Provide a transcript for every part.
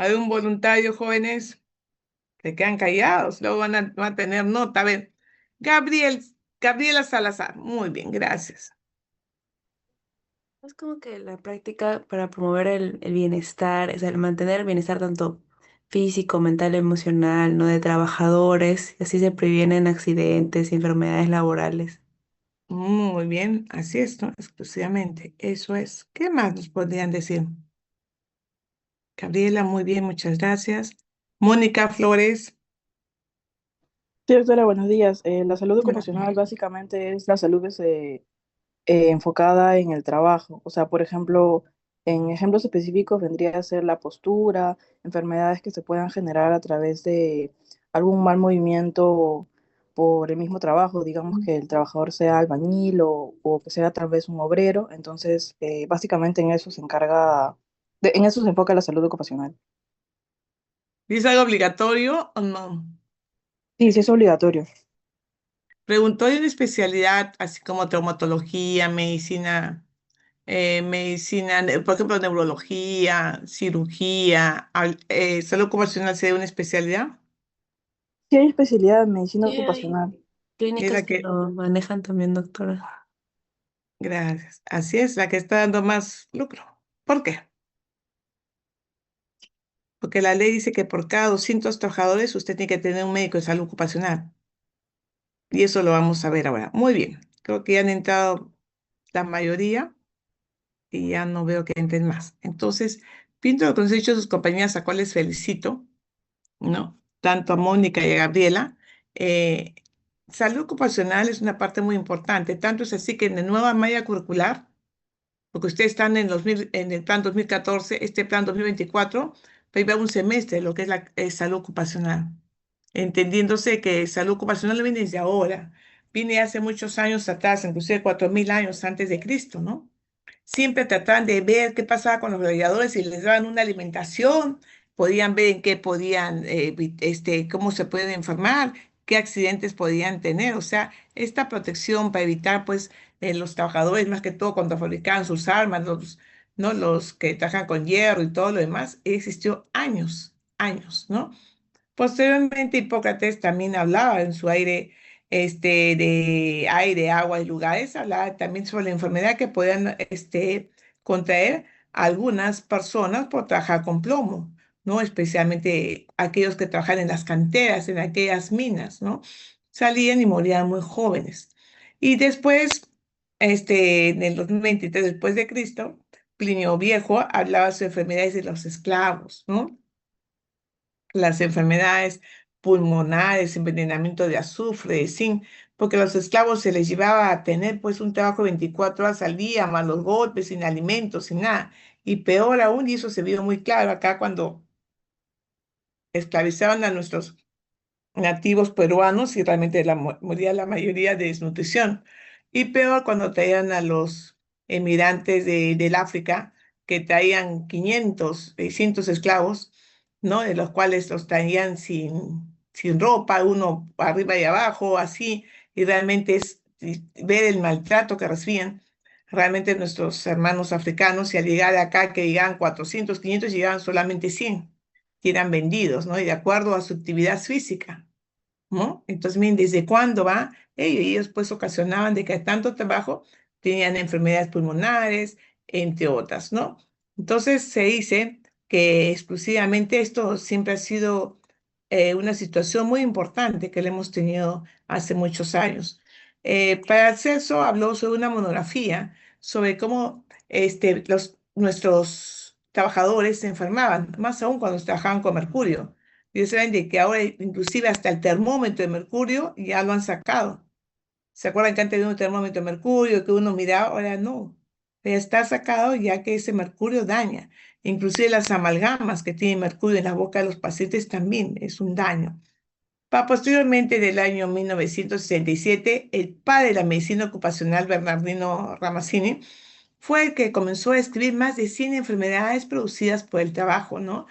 Hay un voluntario, jóvenes, se quedan callados, luego van a tener nota. A ver, Gabriel, Gabriela Salazar. Muy bien, gracias. Es como que la práctica para promover el bienestar, o sea, el mantener el bienestar tanto físico, mental, emocional, ¿no? De trabajadores, y así se previenen accidentes y enfermedades laborales. Muy bien, así es, ¿no? Exclusivamente. Eso es. ¿Qué más nos podrían decir? Gabriela, muy bien, muchas gracias. Mónica Flores. Sí, doctora, buenos días. La salud ocupacional básicamente es la salud que se enfocada en el trabajo. O sea, por ejemplo, en ejemplos específicos vendría a ser la postura, enfermedades que se puedan generar a través de algún mal movimiento por el mismo trabajo, digamos que el trabajador sea albañil o que sea tal vez un obrero. Entonces, básicamente en eso se encarga, en eso se enfoca la salud ocupacional. ¿Dice algo obligatorio o no? Sí, sí es obligatorio. Preguntó de una especialidad, así como traumatología, medicina, por ejemplo, neurología, cirugía, salud ocupacional sería una especialidad. Sí hay especialidad en medicina Sí, hay ocupacional. Es clínicas la que que, lo manejan también, doctora. gracias, así es, la que está dando más lucro. ¿Por qué? Porque la ley dice que por cada 200 trabajadores usted tiene que tener un médico de salud ocupacional. Y eso lo vamos a ver ahora. Muy bien, creo que ya han entrado la mayoría y ya no veo que entren más. Entonces, viendo lo que nos han dicho sus compañeras, a cuales felicito, ¿no? Tanto a Mónica y a Gabriela, eh, salud ocupacional es una parte muy importante. Tanto es así que en la nueva malla curricular, porque ustedes están en el plan 2014, este plan 2024, va a haber un semestre de lo que es la salud ocupacional, entendiéndose que salud ocupacional no viene desde ahora, viene hace muchos años atrás, inclusive 4000 años antes de Cristo, ¿no? Siempre trataban de ver qué pasaba con los gladiadores y les daban una alimentación, podían ver en qué podían, cómo se pueden enfermar, qué accidentes podían tener. O sea, esta protección para evitar, pues, los trabajadores, más que todo cuando fabricaban sus armas, ¿no? Los que trabajan con hierro y todo lo demás, existió años, años, ¿no? Posteriormente, Hipócrates también hablaba en su de aire, agua y lugares, hablaba también sobre la enfermedad que podían contraer algunas personas por trabajar con plomo, ¿no? Especialmente aquellos que trabajan en las canteras, en aquellas minas, ¿no? Salían y morían muy jóvenes. Y después, en el 2023 después de Cristo, Plinio Viejo hablaba sobre enfermedades de los esclavos, ¿no? Las enfermedades pulmonares, envenenamiento de azufre, de zinc, porque a los esclavos se les llevaba a tener pues un trabajo 24 horas al día, más los golpes, sin alimentos, sin nada. Y peor aún, y eso se vio muy claro acá cuando esclavizaban a nuestros nativos peruanos y realmente moría la mayoría de desnutrición. Y peor cuando traían a los emigrantes del África, que traían 500, 600 esclavos, ¿no? De los cuales los traían sin ropa, uno arriba y abajo, así, y realmente es ver el maltrato que recibían. Realmente nuestros hermanos africanos, y al llegar acá, que llegaban 400, 500, llegaban solamente 100, y eran vendidos, ¿no? Y de acuerdo a su actividad física. ¿No? Entonces, miren, ¿desde cuándo va? Ellos pues ocasionaban de que tanto trabajo tenían enfermedades pulmonares, entre otras, ¿no? Entonces se dice que exclusivamente esto siempre ha sido una situación muy importante que le hemos tenido hace muchos años. Para Acceso habló sobre una monografía sobre cómo nuestros trabajadores se enfermaban, más aún cuando trabajaban con mercurio. Y saben de que ahora inclusive hasta el termómetro de mercurio ya lo han sacado. ¿Se acuerdan que antes había un termómetro de mercurio que uno miraba? Ahora no. Ya está sacado ya que ese mercurio daña. Inclusive las amalgamas que tienen mercurio en la boca de los pacientes también es un daño. Posteriormente, del año 1967, el padre de la medicina ocupacional, Bernardino Ramazzini, fue el que comenzó a escribir más de 100 enfermedades producidas por el trabajo, ¿no?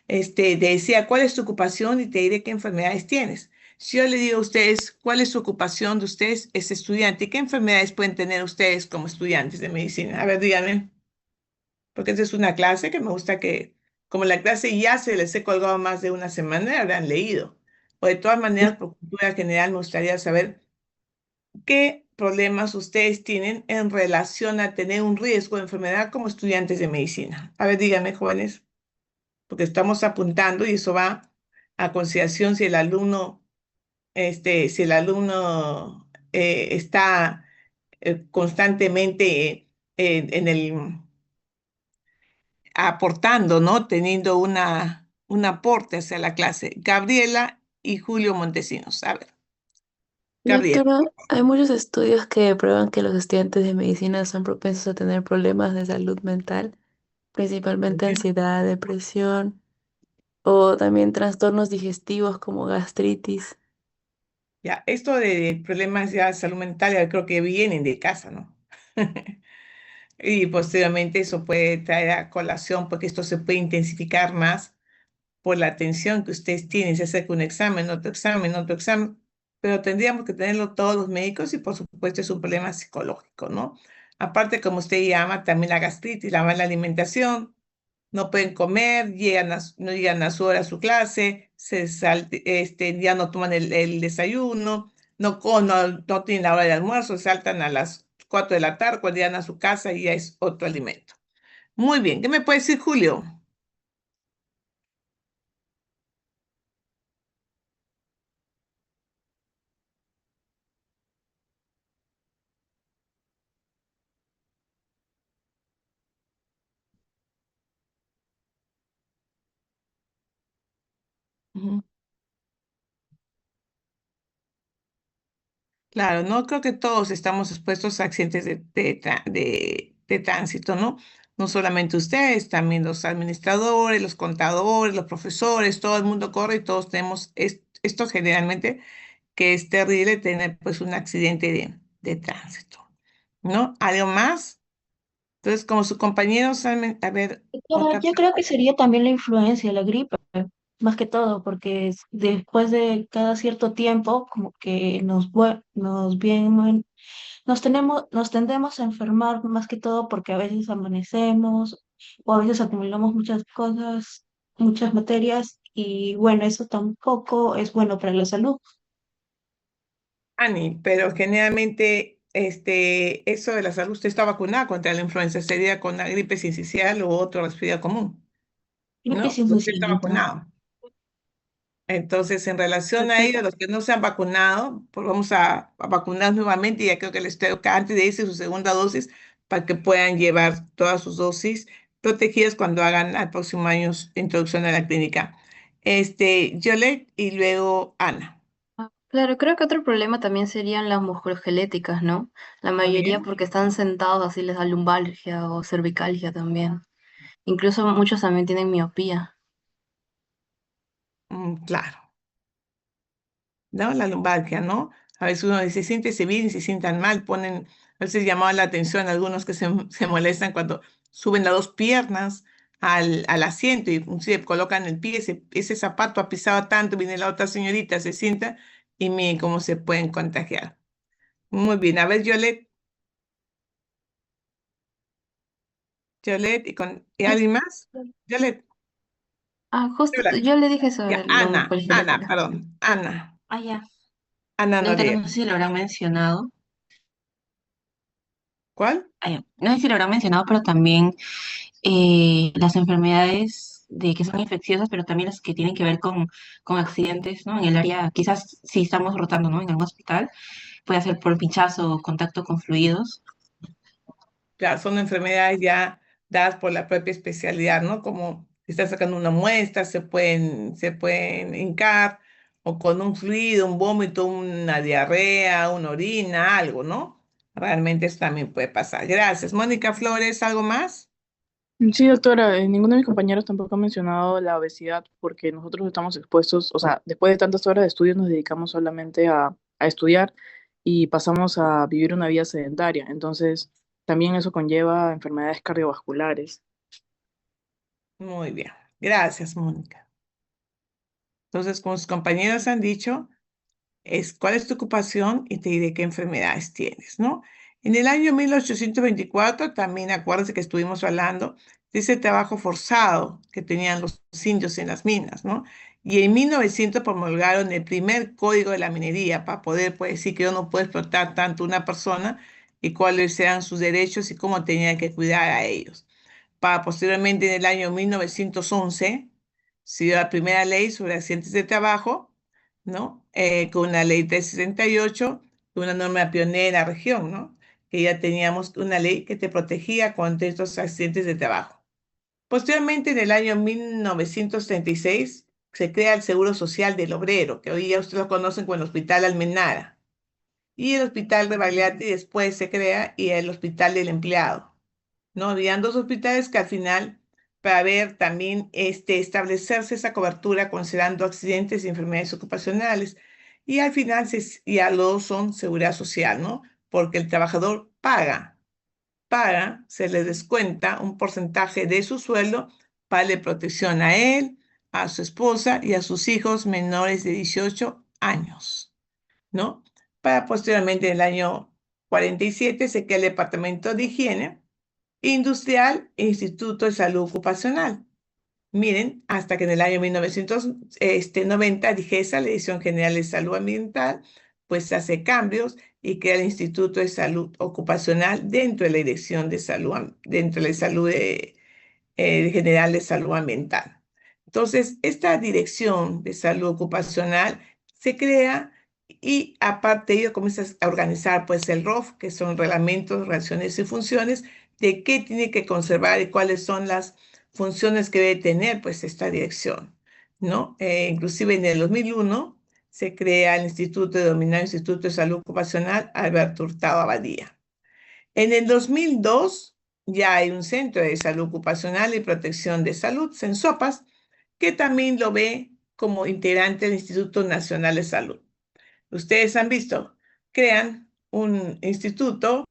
Decía, ¿cuál es tu ocupación? Y te diré qué enfermedades tienes. Si yo le digo a ustedes, ¿cuál es su ocupación de ustedes? Es estudiante. ¿Qué enfermedades pueden tener ustedes como estudiantes de medicina? A ver, díganme, porque esta es una clase que me gusta que como la clase ya se les he colgado más de una semana, habrán leído. O de todas maneras, por cultura general, me gustaría saber qué problemas ustedes tienen en relación a tener un riesgo de enfermedad como estudiantes de medicina. A ver, díganme, jóvenes, porque estamos apuntando y eso va a consideración si el alumno está constantemente en el aportando, ¿no? Teniendo un aporte hacia la clase. Gabriela y Julio Montesinos. A ver, Gabriela. Doctora, hay muchos estudios que prueban que los estudiantes de medicina son propensos a tener problemas de salud mental, principalmente ansiedad, depresión o también trastornos digestivos como gastritis. Ya, esto de problemas ya de salud mental, ya creo que vienen de casa, ¿no? Y posteriormente eso puede traer a colación, porque esto se puede intensificar más por la atención que ustedes tienen, se acerca un examen, otro examen, otro examen, pero tendríamos que tenerlo todos los médicos y por supuesto es un problema psicológico, ¿no? Aparte, como usted llama, también la gastritis, la mala alimentación, no pueden comer, no llegan a su hora a su clase, ya no toman el desayuno, no tienen la hora de almuerzo, saltan a las 4 de la tarde, cuando llegan a su casa y ya es otro alimento. Muy bien, ¿qué me puede decir Julio? Ujú. Claro, no creo que todos estamos expuestos a accidentes de tránsito, ¿no? No solamente ustedes, también los administradores, los contadores, los profesores, todo el mundo corre y todos tenemos esto generalmente que es terrible tener pues un accidente de tránsito, ¿no? ¿Algo más? Entonces, como sus compañeros, a ver, Doctora, otra yo pregunta. creo que sería también la influencia, la gripe, más que todo, porque después de cada cierto tiempo, como que nos tendemos a enfermar más que todo porque a veces amanecemos o a veces acumulamos muchas cosas, muchas materias y bueno, eso tampoco es bueno para la salud. Ani, pero generalmente eso de la salud, usted está vacunada contra la influenza, sería con la gripe sincicial u otro resfriado común, Gripe ¿no? Usted está sincicialita. vacunado. Entonces, en relación a ello, Perfecto. los que no se han vacunado, pues vamos a vacunar nuevamente, ya creo que les toca antes de irse su segunda dosis, para que puedan llevar todas sus dosis protegidas cuando hagan al próximo año su introducción a la clínica. Yolette y luego Ana. Claro, creo que otro problema también serían las musculoesqueléticas, ¿no? La Muy mayoría bien. porque están sentados así les da lumbalgia o cervicalgia también. Incluso muchos también tienen miopía. Claro. ¿No? La lumbalgia, ¿no? A veces uno dice, siéntese bien y se sientan mal, a veces llamaba la atención a algunos que se molestan cuando suben las dos piernas al asiento y se colocan el pie, ese zapato ha pisado tanto, viene la otra señorita, se sienta y miren cómo se pueden contagiar. Muy bien, a ver, Yolette, ¿y Es- alguien más? Yolette, Justo Yolette. yo le dije Ya, sobre la Ana, musculoesquelética. perdón, Ah, ya. Ana Doctora, Noriega. no sé si lo habrán mencionado, ¿Cuál? no sé si lo habrán mencionado, pero también las enfermedades de que son infecciosas, pero también las que tienen que ver con accidentes, ¿no? En el área, quizás si estamos rotando, ¿no? En algún hospital, puede ser por pinchazo o contacto con fluidos. Claro, son enfermedades ya dadas por la propia especialidad, ¿no? Como si están sacando una muestra, se pueden hincar, o con un fluido, un vómito, una diarrea, una orina, algo, ¿no? Realmente eso también puede pasar. Gracias. Mónica Flores, ¿algo más? Sí, doctora, ninguno de mis compañeros tampoco ha mencionado la obesidad porque nosotros estamos expuestos, o sea, después de tantas horas de estudio nos dedicamos solamente a estudiar y pasamos a vivir una vida sedentaria. Entonces, también eso conlleva enfermedades cardiovasculares. Muy bien. Gracias, Mónica. Entonces, como sus compañeros han dicho, cuál es tu ocupación y te diré qué enfermedades tienes, ¿no? En el año 1824, también acuérdense que estuvimos hablando de ese trabajo forzado que tenían los indios en las minas, ¿no? Y en 1900 promulgaron el primer código de la minería para poder pues, decir que yo no puedo explotar tanto una persona y cuáles eran sus derechos y cómo tenía que cuidar a ellos. Para posteriormente, en el año 1911, se dio la primera ley sobre accidentes de trabajo, ¿no? Con una ley 368, una norma pionera en la región, ¿no? Que ya teníamos una ley que te protegía contra estos accidentes de trabajo. Posteriormente, en el año 1936, se crea el Seguro Social del Obrero, que hoy ya ustedes lo conocen como el Hospital Almenara, y el Hospital de Bagliati después se crea y el Hospital del Empleado, ¿no? Habían dos hospitales que al final, para ver también establecerse esa cobertura considerando accidentes y enfermedades ocupacionales, y al final ya lo son seguridad social, ¿no? Porque el trabajador se le descuenta un porcentaje de su sueldo para darle protección a él, a su esposa y a sus hijos menores de 18 años, ¿no? Para posteriormente, en el año 47, se crea el Departamento de Higiene Industrial e Instituto de Salud Ocupacional. Miren, hasta que en el año 1990, DIGESA, la Dirección General de Salud Ambiental, pues hace cambios y crea el Instituto de Salud Ocupacional dentro de la Dirección de Salud, dentro de la Salud General de Salud Ambiental. Entonces, esta Dirección de Salud Ocupacional se crea y aparte de ello comienza a organizar pues el ROF, que son reglamentos, relaciones y funciones, de qué tiene que conservar y cuáles son las funciones que debe tener pues esta dirección, ¿no? Inclusive en el 2001 se crea el Instituto denominado Instituto de Salud Ocupacional Alberto Hurtado Abadía. En el 2002 ya hay un Centro de Salud Ocupacional y Protección de Salud, CENSOPAS, que también lo ve como integrante del Instituto Nacional de Salud. Ustedes han visto, crean un instituto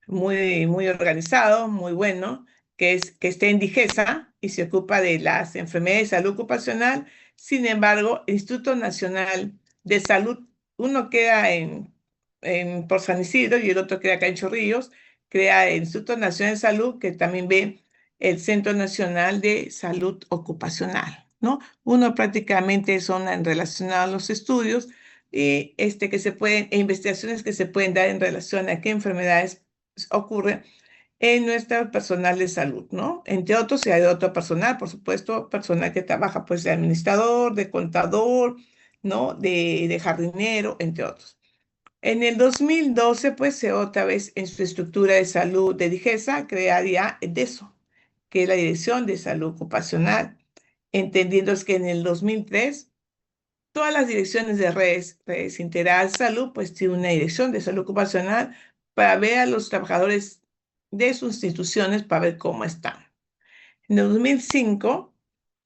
muy organizado, muy bueno, que está en Digesa y se ocupa de las enfermedades de salud ocupacional. Sin embargo, el Instituto Nacional de Salud, uno queda por San Isidro y el otro queda acá en Chorrillos, crea el Instituto Nacional de Salud, que también ve el Centro Nacional de Salud Ocupacional, ¿no? Uno prácticamente son relacionados a los estudios y investigaciones que se pueden dar en relación a qué enfermedades ocurre en nuestro personal de salud, ¿no? Entre otros, y hay otro personal, por supuesto, personal que trabaja pues de administrador, de contador, ¿no? De jardinero, entre otros. En el 2012, pues, otra vez en su estructura de salud de Digesa, crearía DESO, que es la Dirección de Salud Ocupacional, entendiendo que en el 2003 todas las direcciones de redes integrales de salud, pues tienen una dirección de salud ocupacional para ver a los trabajadores de sus instituciones para ver cómo están. En el 2005,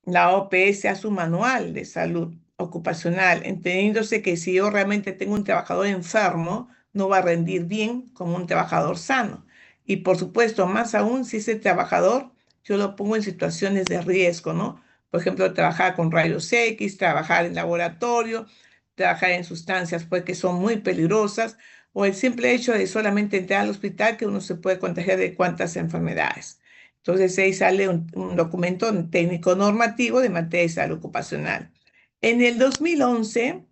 la OPS hace un manual de salud ocupacional, entendiéndose que si yo realmente tengo un trabajador enfermo, no va a rendir bien como un trabajador sano. Y por supuesto, más aún si ese trabajador yo lo pongo en situaciones de riesgo, ¿no? Por ejemplo, trabajar con rayos X, trabajar en laboratorio, trabajar en sustancias pues, que son muy peligrosas, o el simple hecho de solamente entrar al hospital que uno se puede contagiar de cuantas enfermedades. Entonces ahí sale un documento técnico normativo de materia de salud ocupacional. En el 2011,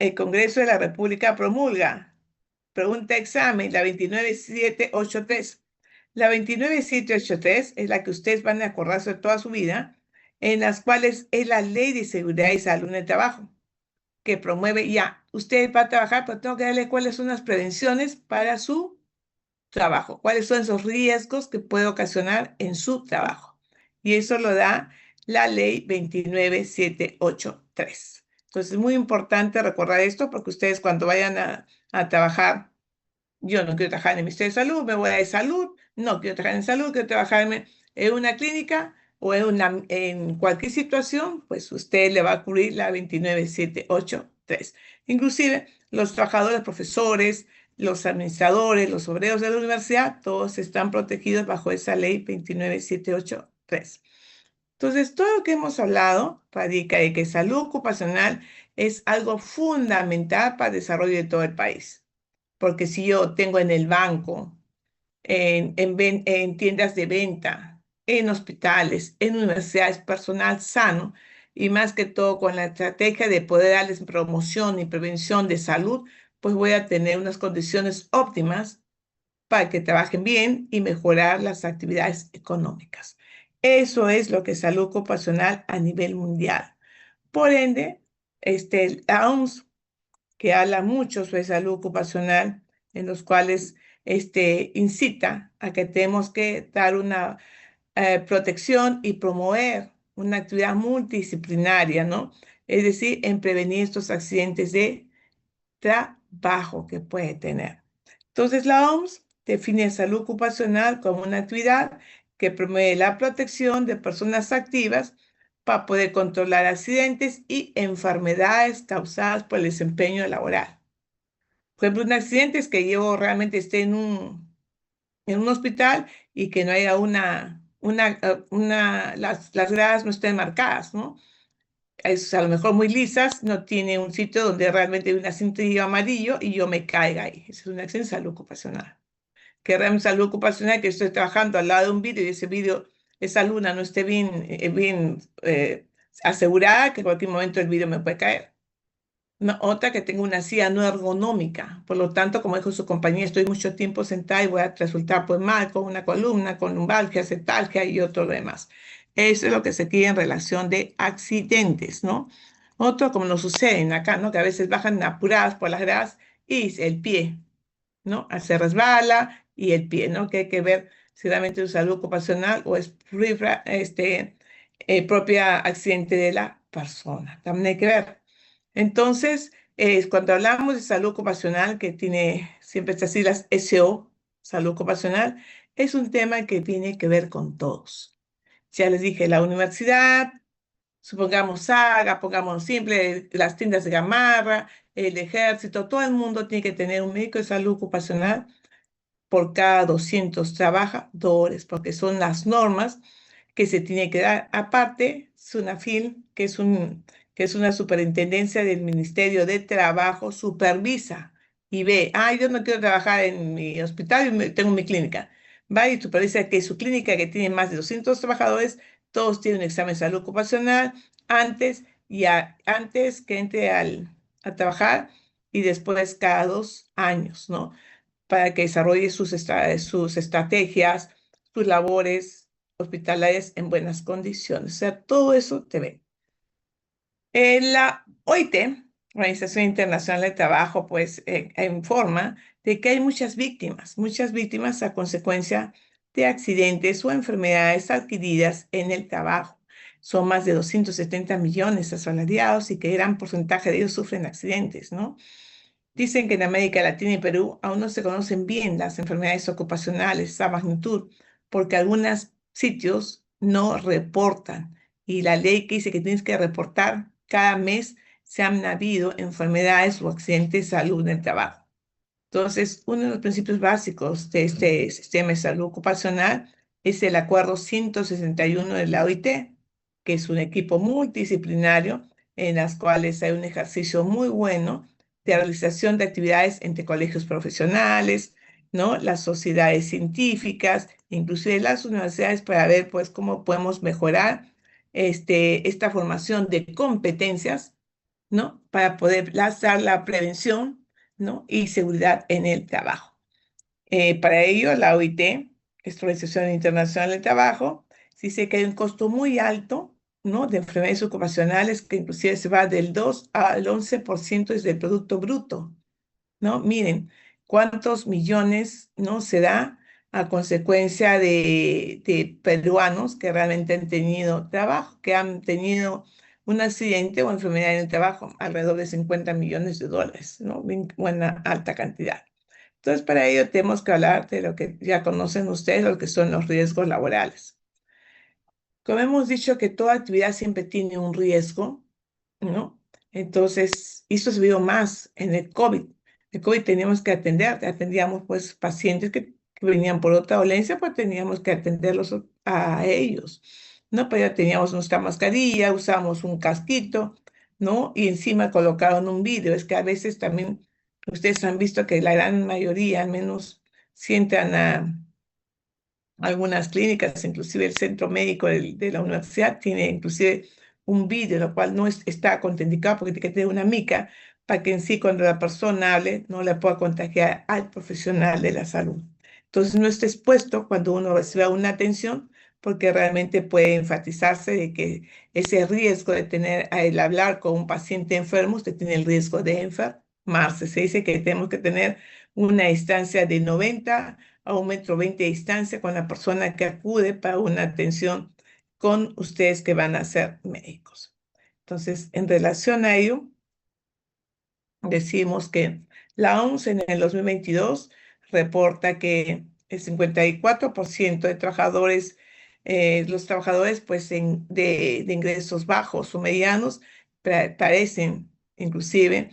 el Congreso de la República promulga, pregunta examen, la 29783. La 29783 es la que ustedes van a acordarse toda su vida, en las cuales es la Ley de Seguridad y Salud en el Trabajo, que promueve ya, usted va a trabajar, pero tengo que darle cuáles son las prevenciones para su trabajo, cuáles son esos riesgos que puede ocasionar en su trabajo. Y eso lo da la ley 29783. Entonces es muy importante recordar esto porque ustedes cuando vayan a trabajar, yo no quiero trabajar en el Ministerio de Salud, me voy a de salud, no quiero trabajar en salud, quiero trabajar en una clínica o en cualquier situación, pues usted le va a cubrir la 29783. Inclusive los trabajadores, profesores, los administradores, los obreros de la universidad, todos están protegidos bajo esa ley 29783. Entonces, todo lo que hemos hablado radica en que salud ocupacional es algo fundamental para el desarrollo de todo el país. Porque si yo tengo en el banco, en tiendas de venta, en hospitales, en universidades, personal sano y más que todo con la estrategia de poder darles promoción y prevención de salud, pues voy a tener unas condiciones óptimas para que trabajen bien y mejorar las actividades económicas. Eso es lo que es salud ocupacional a nivel mundial. Por ende, la OMS, que habla mucho sobre salud ocupacional, en los cuales incita a que tenemos que dar una protección y promover una actividad multidisciplinaria, ¿no? Es decir, en prevenir estos accidentes de trabajo que puede tener. Entonces, la OMS define salud ocupacional como una actividad que promueve la protección de personas activas para poder controlar accidentes y enfermedades causadas por el desempeño laboral. Por ejemplo, un accidente es que yo realmente esté en un hospital y que no haya las gradas no estén marcadas, ¿no? Es a lo mejor muy lisas, no tiene un sitio donde realmente hay una cintillo amarillo y yo me caiga ahí. Esa es una acción de salud ocupacional. Que realmente salud ocupacional, que estoy trabajando al lado de un vidrio y ese vidrio, esa luna no esté bien asegurada, que en cualquier momento el vidrio me puede caer. Otra que tenga una silla no ergonómica. Por lo tanto, como dijo su compañía, estoy mucho tiempo sentada y voy a resultar pues mal con una columna, con lumbalgia, cetalgia y otro lo demás. Eso es lo que se quiere en relación de accidentes, ¿no? Otro, como nos sucede acá, ¿no? Que a veces bajan apuradas por las gradas y el pie, ¿no? Se resbala y el pie, ¿no? Que hay que ver si realmente es salud ocupacional o es propia accidente de la persona. También hay que ver. Entonces, cuando hablamos de salud ocupacional, que tiene siempre estas siglas SO, salud ocupacional, es un tema que tiene que ver con todos. Ya les dije, la universidad, supongamos Saga, pongamos simple, las tiendas de Gamarra, el ejército, todo el mundo tiene que tener un médico de salud ocupacional por cada 200 trabajadores, porque son las normas que se tiene que dar. Aparte, SUNAFIL, que es una superintendencia del Ministerio de Trabajo, supervisa y ve, yo no quiero trabajar en mi hospital, tengo mi clínica. Va y supervisa que su clínica, que tiene más de 200 trabajadores, todos tienen un examen de salud ocupacional antes que entre a trabajar y después cada 2 años, ¿no? Para que desarrolle sus estrategias, sus labores hospitalarias en buenas condiciones. O sea, todo eso te ve. La OIT, Organización Internacional del Trabajo, pues informa de que hay muchas víctimas a consecuencia de accidentes o enfermedades adquiridas en el trabajo. Son más de 270 millones asalariados y que gran porcentaje de ellos sufren accidentes, ¿no? Dicen que en América Latina y Perú aún no se conocen bien las enfermedades ocupacionales a magnitud, porque algunos sitios no reportan. Y la ley que dice que tienes que reportar cada mes si han habido enfermedades o accidentes de salud en el trabajo. Entonces, uno de los principios básicos de este sistema de salud ocupacional es el Acuerdo 161 de la OIT, que es un equipo multidisciplinario en las cuales hay un ejercicio muy bueno de realización de actividades entre colegios profesionales, ¿no? Las sociedades científicas, inclusive las universidades, para ver pues cómo podemos mejorar esta formación de competencias, ¿no? Para poder lanzar la prevención, ¿no? Y seguridad en el trabajo. Para ello, la OIT, que es la Organización Internacional del Trabajo, dice que hay un costo muy alto, ¿no? De enfermedades ocupacionales que inclusive se va del 2 al 11% desde el Producto Bruto, ¿no? Miren cuántos millones, ¿no? Se da a consecuencia de peruanos que realmente han tenido trabajo, que han tenido un accidente o enfermedad en el trabajo, alrededor de 50 millones de dólares, ¿no? Buena alta cantidad. Entonces, para ello tenemos que hablar de lo que ya conocen ustedes, lo que son los riesgos laborales. Como hemos dicho que toda actividad siempre tiene un riesgo, ¿no? Entonces, esto se vio más en el COVID. El COVID teníamos que atendíamos pues pacientes que venían por otra dolencia, pues teníamos que atenderlos a ellos, ¿no? Pero ya teníamos nuestra mascarilla, usamos un casquito, ¿no? Y encima colocaron un vidrio. Es que a veces también ustedes han visto que la gran mayoría, al menos, si entran Algunas clínicas, inclusive el centro médico de la universidad, tiene inclusive un vídeo, lo cual no está contraindicado porque tiene que tener una mica para que en sí cuando la persona hable no le pueda contagiar al profesional de la salud. Entonces no esté expuesto cuando uno reciba una atención porque realmente puede enfatizarse de que ese riesgo de tener, al hablar con un paciente enfermo, usted tiene el riesgo de enfermarse. Se dice que tenemos que tener una distancia de 90 a 1,20 m de distancia con la persona que acude para una atención con ustedes que van a ser médicos. Entonces, en relación a ello, decimos que la OMS en el 2022 reporta que el 54% de trabajadores, los trabajadores pues de ingresos bajos o medianos padecen inclusive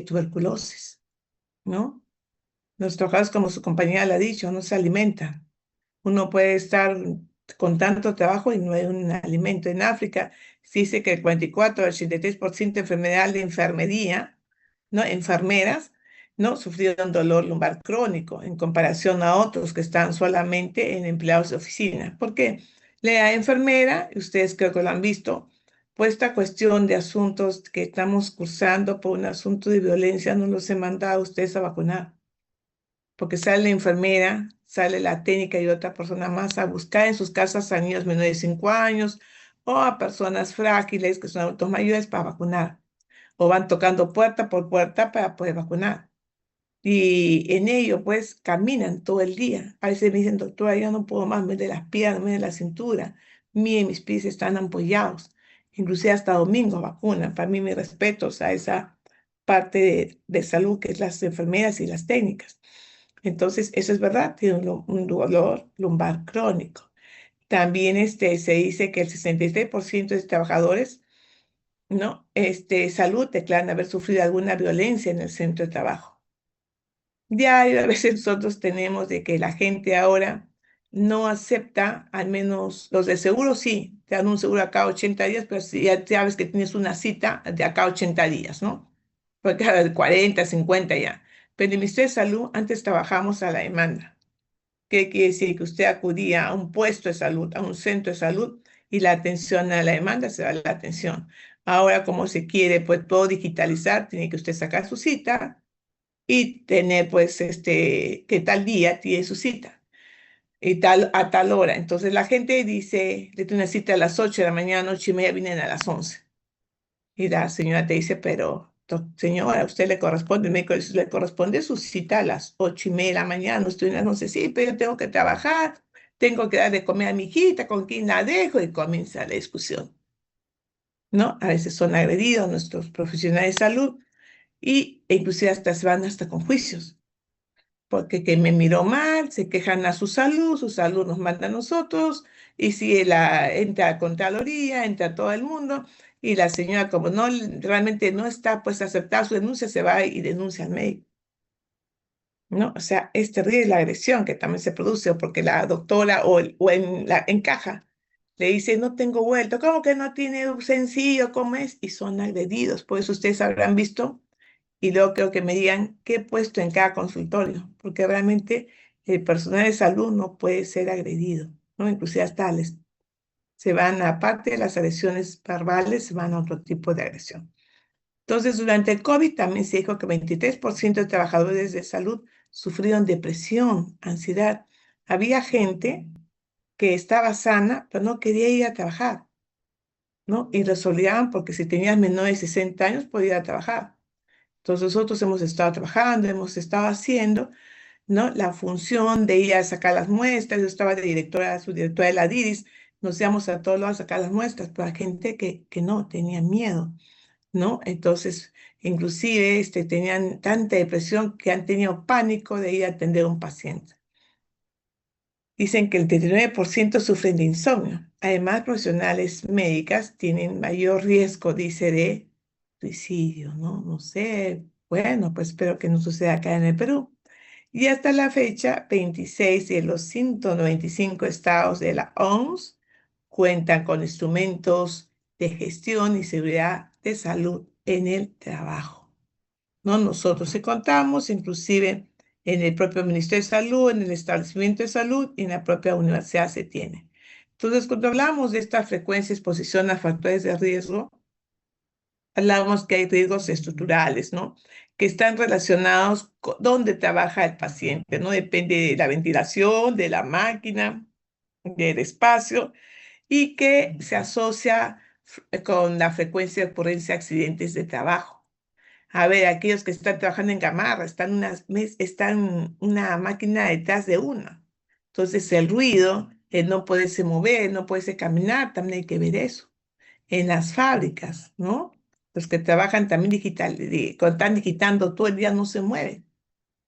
tuberculosis, ¿no? Los trabajadores, como su compañera le ha dicho, no se alimentan. Uno puede estar con tanto trabajo y no hay un alimento. En África se dice que el 44 al 83% de enfermedad de enfermería, ¿no? Enfermeras, ¿no? Sufrieron dolor lumbar crónico en comparación a otros que están solamente en empleados de oficina. ¿Por qué? La enfermera, ustedes creo que lo han visto, pues esta cuestión de asuntos que estamos cursando por un asunto de violencia, no los he mandado a ustedes a vacunar porque sale la enfermera, sale la técnica y otra persona más a buscar en sus casas a niños menores de 5 años o a personas frágiles que son adultos mayores para vacunar, o van tocando puerta por puerta para poder vacunar. Y en ello, pues, caminan todo el día. A veces me dicen, doctora, yo no puedo más, me duele las piernas, me duele la cintura. Mire, mis pies están ampollados. Inclusive hasta domingo vacunan. Para mí, mis respetos a esa parte de salud que es las enfermeras y las técnicas. Entonces, eso es verdad, tiene un dolor lumbar crónico. También se dice que el 63% de trabajadores, ¿no? Salud declaran haber sufrido alguna violencia en el centro de trabajo. Diario, a veces nosotros tenemos de que la gente ahora no acepta, al menos los de seguro sí, te dan un seguro acá a 80 días, pero si ya sabes que tienes una cita de acá a 80 días, ¿no? Porque cada 40, 50 ya. Pero en el Ministerio de Salud antes trabajamos a la demanda. ¿Qué quiere decir? Que usted acudía a un puesto de salud, a un centro de salud, y la atención a la demanda se da la atención. Ahora, como se quiere, pues todo digitalizar, tiene que usted sacar su cita y tener, pues, que tal día tiene su cita y a tal hora. Entonces la gente dice, le tiene una cita a las 8 de la mañana, 8:30, vienen a las 11. Y la señora te dice, pero señora, a usted le corresponde, el médico dice, le corresponde su cita a las 8:30 de la mañana, usted no sé, sí, pero yo tengo que trabajar, tengo que dar de comer a mi hijita, con quién la dejo, y comienza la discusión, ¿no? A veces son agredidos nuestros profesionales de salud e inclusive hasta se van hasta con juicios, porque que me miró mal, se quejan a su salud nos manda a nosotros, y si entra a Contraloría, entra todo el mundo, y la señora como no realmente no está pues a aceptar su denuncia, se va y denuncia al médico, ¿no? O sea, es terrible la agresión que también se produce, porque la doctora en caja le dice, no tengo vuelto, ¿cómo que no tiene un sencillo? ¿Cómo es? Y son agredidos, por eso ustedes habrán visto y luego creo que me digan qué he puesto en cada consultorio, porque realmente el personal de salud no puede ser agredido, ¿no? Inclusive hasta se van, aparte de las agresiones verbales, se van a otro tipo de agresión. Entonces, durante el COVID también se dijo que 23% de trabajadores de salud sufrieron depresión, ansiedad. Había gente que estaba sana, pero no quería ir a trabajar, ¿no? Y resolvían porque si tenías menor de 60 años podía ir a trabajar. Entonces nosotros hemos estado trabajando, hemos estado haciendo, ¿no? La función de ir a sacar las muestras. Yo estaba de directora, subdirectora de la DIRIS, nos íbamos a todos lados a sacar las muestras, pero hay gente que no, tenía miedo, ¿no? Entonces, inclusive tenían tanta depresión que han tenido pánico de ir a atender a un paciente. Dicen que el 39% sufren de insomnio. Además, profesionales médicas tienen mayor riesgo, dice, de suicidio, ¿no? No sé, bueno, pues espero que no suceda acá en el Perú. Y hasta la fecha, 26 de los 195 estados de la OMS cuentan con instrumentos de gestión y seguridad de salud en el trabajo, ¿no? Nosotros sí contamos, inclusive en el propio Ministerio de Salud, en el establecimiento de salud y en la propia universidad se tiene. Entonces, cuando hablamos de esta frecuencia de exposición a factores de riesgo, hablamos que hay riesgos estructurales, ¿no? Que están relacionados con dónde trabaja el paciente, ¿no? Depende de la ventilación, de la máquina, del espacio, y que se asocia con la frecuencia de ocurrencia de accidentes de trabajo. A ver, aquellos que están trabajando en gamarra, están una máquina detrás de una. Entonces, el ruido, el no poderse mover, no poderse caminar, también hay que ver eso en las fábricas, ¿no? Los que trabajan también cuando están digitando todo el día no se mueven.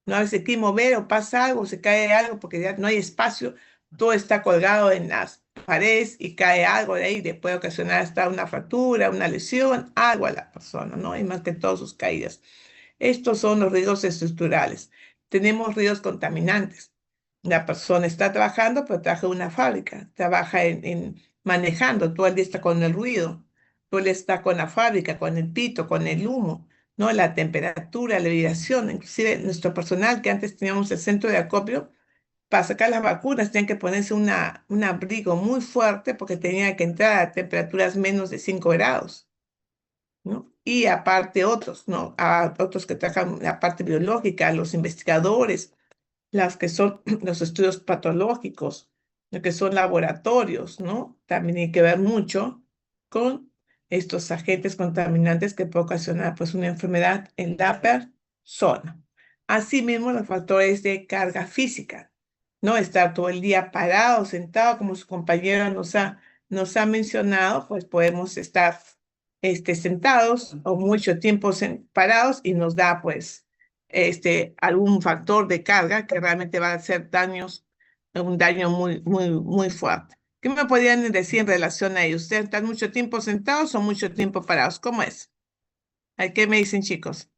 No a veces quiere mover o pasa algo, se cae algo porque ya no hay espacio, todo está colgado en las paredes y cae algo de ahí, le puede ocasionar hasta una fractura, una lesión, algo a la persona, ¿no? Y más que todas sus caídas. Estos son los riesgos estructurales. Tenemos riesgos contaminantes. La persona está trabajando, pero trabaja en una fábrica, trabaja manejando, todo el día está con el ruido, todo el día está con la fábrica, con el pito, con el humo, ¿no? La temperatura, la vibración, inclusive nuestro personal que antes teníamos el centro de acopio, para sacar las vacunas tenían que ponerse un abrigo muy fuerte porque tenía que entrar a temperaturas menos de 5 grados. ¿No? Y aparte otros, ¿no? A otros que trabajan la parte biológica, los investigadores, las que son los estudios patológicos, lo que son laboratorios, ¿no? También hay que ver mucho con estos agentes contaminantes que pueden ocasionar pues una enfermedad en la persona. Asimismo, los factores de carga física, ¿no? Estar todo el día parado, sentado, como su compañera nos ha mencionado, pues podemos estar sentados o mucho tiempo parados y nos da pues algún factor de carga que realmente va a hacer un daño muy, muy, muy fuerte. ¿Qué me podrían decir en relación a ello? ¿Ustedes están mucho tiempo sentados o mucho tiempo parados? ¿Cómo es? ¿Qué me dicen, chicos?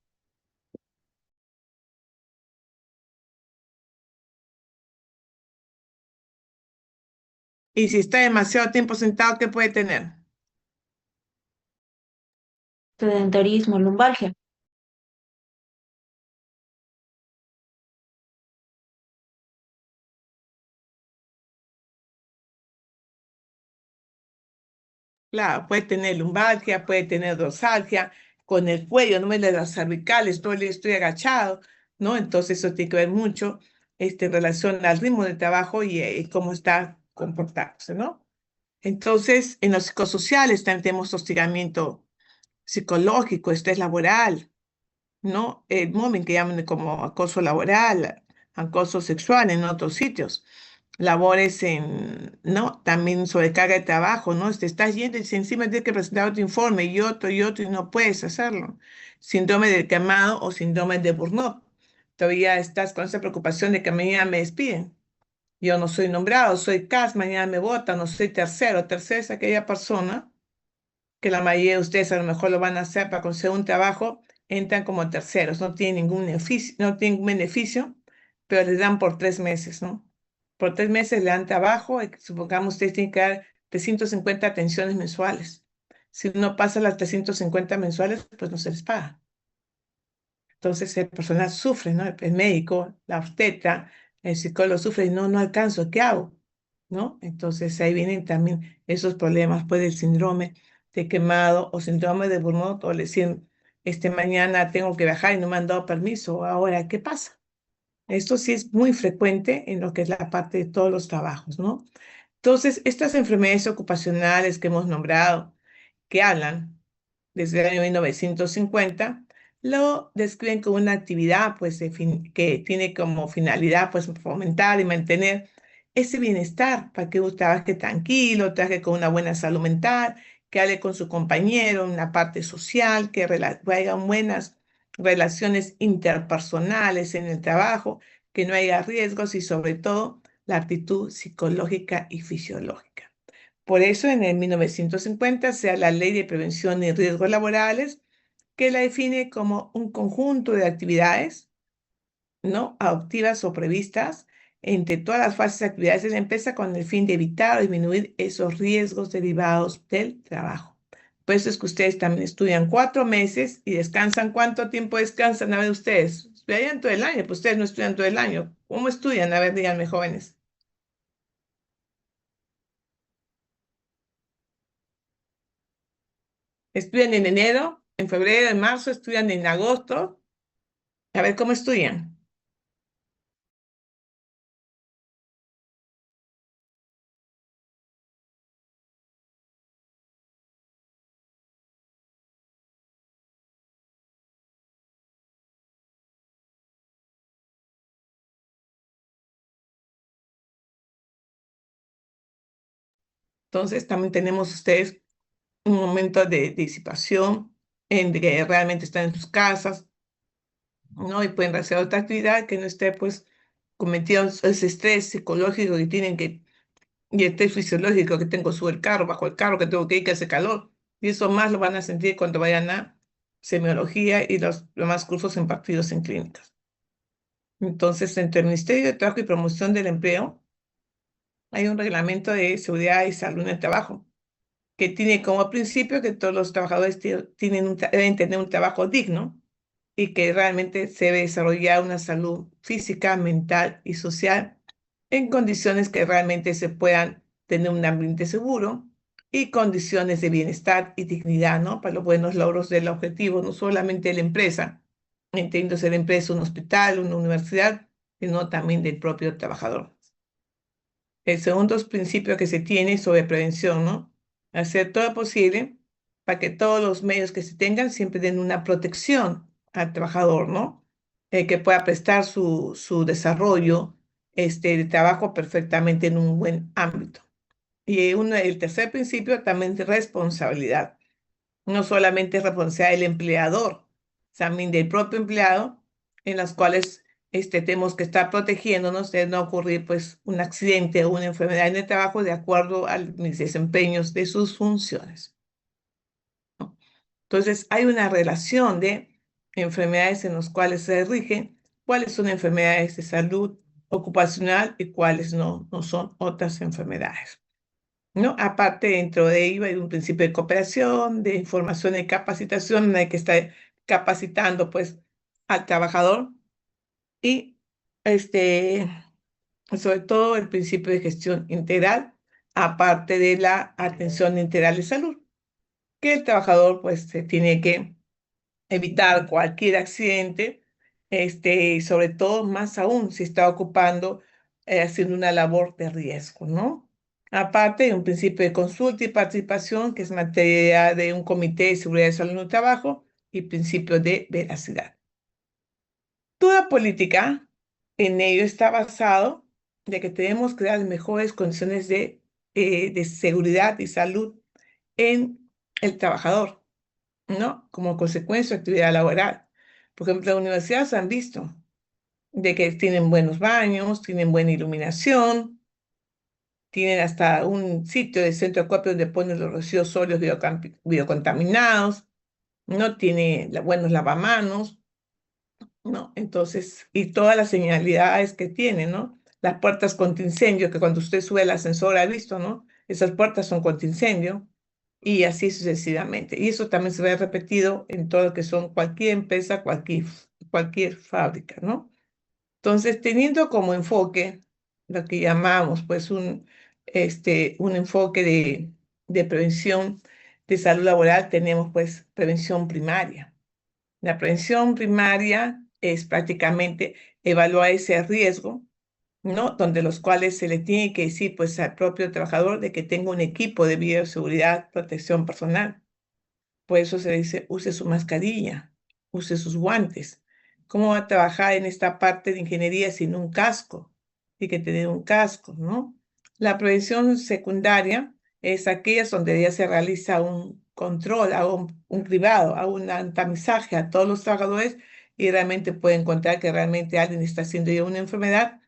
Y si está demasiado tiempo sentado, ¿qué puede tener? Sedentarismo, lumbalgia. Claro, puede tener lumbalgia, puede tener dorsalgia, con el cuello, no me de las cervicales, todo el día estoy agachado, ¿no? Entonces eso tiene que ver mucho en relación al ritmo de trabajo y cómo está comportándose, ¿no? Entonces, en los psicosociales también tenemos hostigamiento psicológico, estrés laboral, ¿no? El mobbing que llaman como acoso laboral, acoso sexual en otros sitios, labores ¿no? También sobrecarga de trabajo, ¿no? Te estás yendo y si encima tienes que presentar otro informe y otro y no puedes hacerlo. Síndrome del quemado o síndrome de burnout. Todavía estás con esa preocupación de que mañana me despiden. Yo no soy nombrado, soy CAS, mañana me votan, no soy tercero. Tercero es aquella persona que la mayoría de ustedes a lo mejor lo van a hacer para conseguir un trabajo, entran como terceros, no tienen ningún beneficio, no tienen ningún beneficio, pero les dan por 3 meses, ¿no? Por 3 meses le dan trabajo, y supongamos ustedes tienen que dar 350 atenciones mensuales. Si no pasa las 350 mensuales, pues no se les paga. Entonces el personal sufre, ¿no? El médico, la obstetra, el psicólogo sufre y no alcanzo, ¿qué hago? ¿No? Entonces ahí vienen también esos problemas, pues el síndrome de quemado o síndrome de burnout o le decir, mañana tengo que viajar y no me han dado permiso, ahora, ¿qué pasa? Esto sí es muy frecuente en lo que es la parte de todos los trabajos, ¿no? Entonces, estas enfermedades ocupacionales que hemos nombrado, que hablan desde el año 1950, lo describen como una actividad pues, que tiene como finalidad pues, fomentar y mantener ese bienestar para que usted trabaje tranquilo, trabaje con una buena salud mental, que hable con su compañero en la parte social, que hagan buenas relaciones interpersonales en el trabajo, que no haya riesgos y sobre todo la actitud psicológica y fisiológica. Por eso en el 1950 se da la Ley de Prevención y Riesgos Laborales, que la define como un conjunto de actividades, ¿no? Adoptivas o previstas entre todas las fases de actividades de la empresa con el fin de evitar o disminuir esos riesgos derivados del trabajo. Por eso es que ustedes también estudian 4 meses y descansan. ¿Cuánto tiempo descansan a ver ustedes? estudiarían todo el año, pues ustedes no estudian todo el año. ¿Cómo estudian? A ver, díganme, jóvenes. ¿Estudian en enero, en febrero, en marzo? ¿Estudian en agosto? A ver, ¿cómo estudian? Entonces, también tenemos ustedes un momento de disipación en que realmente están en sus casas, ¿no? Y pueden hacer otra actividad que no esté, pues, cometido ese estrés psicológico que tienen que, y estrés fisiológico que tengo sobre el carro, bajo el carro, que tengo que ir, que hace calor. Y eso más lo van a sentir cuando vayan a semiología y los demás cursos impartidos en clínicas. Entonces, entre el Ministerio de Trabajo y Promoción del Empleo, hay un reglamento de seguridad y salud en el trabajo que tiene como principio que todos los trabajadores deben tener un trabajo digno y que realmente se debe desarrollar una salud física, mental y social en condiciones que realmente se puedan tener un ambiente seguro y condiciones de bienestar y dignidad, ¿no? Para los buenos logros del objetivo, no solamente de la empresa, entendiéndose la empresa un hospital, una universidad, sino también del propio trabajador. El segundo principio que se tiene sobre prevención, ¿no? Hacer todo lo posible para que todos los medios que se tengan siempre den una protección al trabajador, ¿no? Que pueda prestar su desarrollo de trabajo perfectamente en un buen ámbito. Y el tercer principio también es responsabilidad. No solamente es responsabilidad del empleador, también del propio empleado, en las cuales tenemos que estar protegiéndonos de no ocurrir pues un accidente o una enfermedad en el trabajo de acuerdo a mis desempeños de sus funciones. Entonces, hay una relación de enfermedades en las cuales se rigen cuáles son enfermedades de salud ocupacional y cuáles no son otras enfermedades, ¿no? Aparte, dentro de ello hay un principio de cooperación, de información y capacitación, en el que está capacitando pues al trabajador y este, sobre todo el principio de gestión integral, aparte de la atención integral de salud, que el trabajador pues se tiene que evitar cualquier accidente, y sobre todo más aún si está ocupando, haciendo una labor de riesgo, ¿no? Aparte de un principio de consulta y participación, que es materia de un comité de seguridad y salud en el trabajo, y principio de veracidad. Toda política en ello está basado de que tenemos que dar mejores condiciones de seguridad y salud en el trabajador, ¿no? Como consecuencia de actividad laboral. Por ejemplo, las universidades han visto de que tienen buenos baños, tienen buena iluminación, tienen hasta un sitio de centro de acopio donde ponen los residuos sólidos biocontaminados, no tiene buenos lavamanos, ¿no? Entonces, y todas las señalidades que tiene, ¿no? Las puertas contra-incendio, que cuando usted sube el ascensor ha visto, ¿no? Esas puertas son contra-incendio, y así sucesivamente. Y eso también se ve repetido en todo lo que son cualquier empresa, cualquier fábrica, ¿no? Entonces, teniendo como enfoque lo que llamamos, pues, un enfoque de prevención de salud laboral, tenemos, pues, prevención primaria. La prevención primaria es prácticamente evaluar ese riesgo, ¿no? Donde los cuales se le tiene que decir, pues, al propio trabajador de que tenga un equipo de bioseguridad, protección personal. Por eso se dice, use su mascarilla, use sus guantes. ¿Cómo va a trabajar en esta parte de ingeniería sin un casco? Tiene que tener un casco, ¿no? La prevención secundaria es aquella donde ya se realiza un control, hago un cribado, hago un tamizaje a todos los trabajadores y realmente puede encontrar que realmente alguien está haciendo ya una enfermedad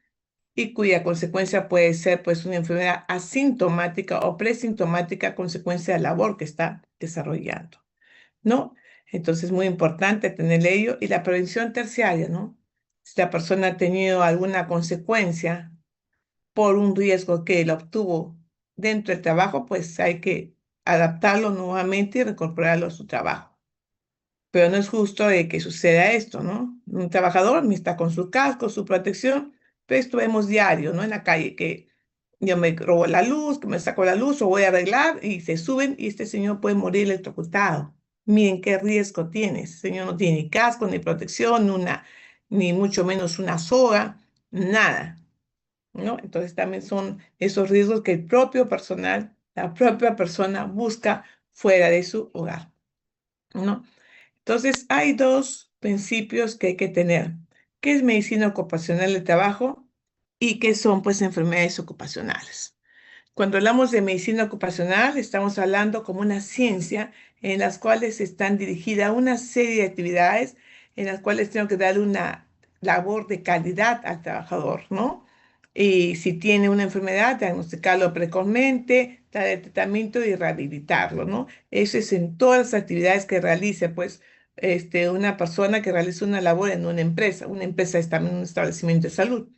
y cuya consecuencia puede ser pues una enfermedad asintomática o presintomática a consecuencia de la labor que está desarrollando, ¿no? Entonces es muy importante tener ello y la prevención terciaria, ¿no? Si la persona ha tenido alguna consecuencia por un riesgo que él obtuvo dentro del trabajo, pues hay que adaptarlo nuevamente y reincorporarlo a su trabajo. pero no es justo de que suceda esto, ¿no? Un trabajador está con su casco, su protección, pero esto vemos diario, ¿no? En la calle, que yo me robo la luz, que me saco la luz o voy a arreglar y se suben y este señor puede morir electrocutado. Miren qué riesgo tiene. Ese señor no tiene ni casco, ni protección, ni mucho menos una soga, nada, ¿no? Entonces también son esos riesgos que el propio personal, la propia persona busca fuera de su hogar, ¿no? Entonces, hay dos principios que hay que tener. ¿Qué es medicina ocupacional del trabajo y qué son, pues, enfermedades ocupacionales? Cuando hablamos de medicina ocupacional, estamos hablando como una ciencia en las cuales están dirigidas una serie de actividades en las cuales tengo que dar una labor de calidad al trabajador, ¿no? Y si tiene una enfermedad, diagnosticarlo precozmente, dar el tratamiento y rehabilitarlo, ¿no? Eso es en todas las actividades que realice, pues, una persona que realiza una labor en una empresa. Una empresa es también un establecimiento de salud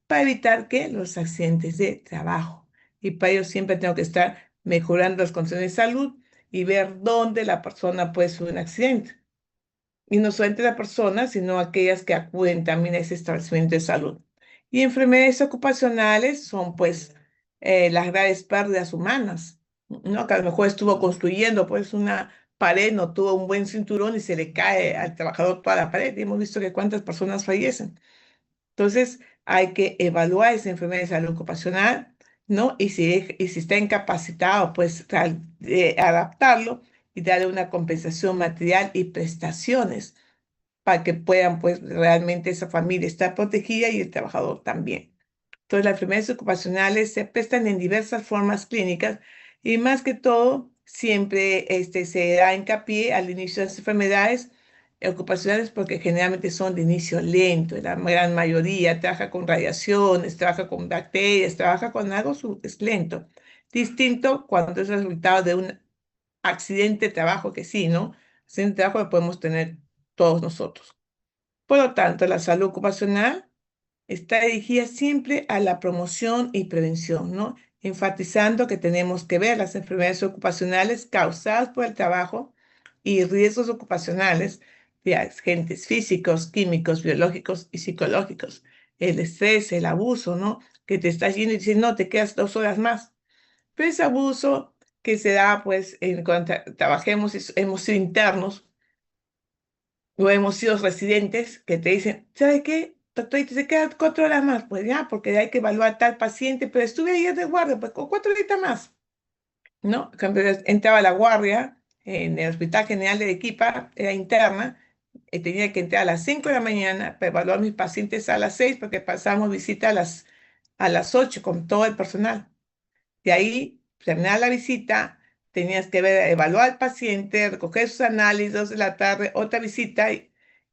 para evitar que los accidentes de trabajo. Y para ello siempre tengo que estar mejorando las condiciones de salud y ver dónde la persona puede sufrir un accidente. Y no solamente la persona, sino aquellas que acuden también a ese establecimiento de salud. Y enfermedades ocupacionales son pues las graves pérdidas humanas, ¿no? Que a lo mejor estuvo construyendo pues una pared, no tuvo un buen cinturón y se le cae al trabajador toda la pared. Y hemos visto que cuántas personas fallecen. Entonces, hay que evaluar esa enfermedad de salud ocupacional, ¿no? Y si está incapacitado, pues adaptarlo y darle una compensación material y prestaciones para que puedan, pues, realmente esa familia estar protegida y el trabajador también. Entonces, las enfermedades ocupacionales se prestan en diversas formas clínicas y más que todo, siempre se da hincapié al inicio de las enfermedades ocupacionales porque generalmente son de inicio lento, la gran mayoría trabaja con radiaciones, trabaja con bacterias, trabaja con algo es lento. Distinto cuando es resultado de un accidente de trabajo, que sí, ¿no? Accidente de trabajo lo podemos tener todos nosotros. Por lo tanto, la salud ocupacional está dirigida siempre a la promoción y prevención, ¿no? Enfatizando que tenemos que ver las enfermedades ocupacionales causadas por el trabajo y riesgos ocupacionales de agentes físicos, químicos, biológicos y psicológicos. El estrés, el abuso, ¿no? Que te estás yendo y dices, no, te quedas 2 horas más. Pero ese abuso que se da, pues, cuando trabajemos, hemos sido internos, o hemos sido residentes que te dicen, ¿sabe qué? Doctor, y se queda 4 horas más, pues ya, porque hay que evaluar tal paciente, pero estuve ayer de guardia, pues con 4 horitas más, ¿no? En cambio, entraba a la guardia en el Hospital General de Arequipa, era interna, tenía que entrar a las 5 de la mañana para evaluar a mis pacientes a las 6, porque pasamos visita a las 8 con todo el personal. De ahí, terminar la visita, tenías que ver, evaluar al paciente, recoger sus análisis, 2 de la tarde, otra visita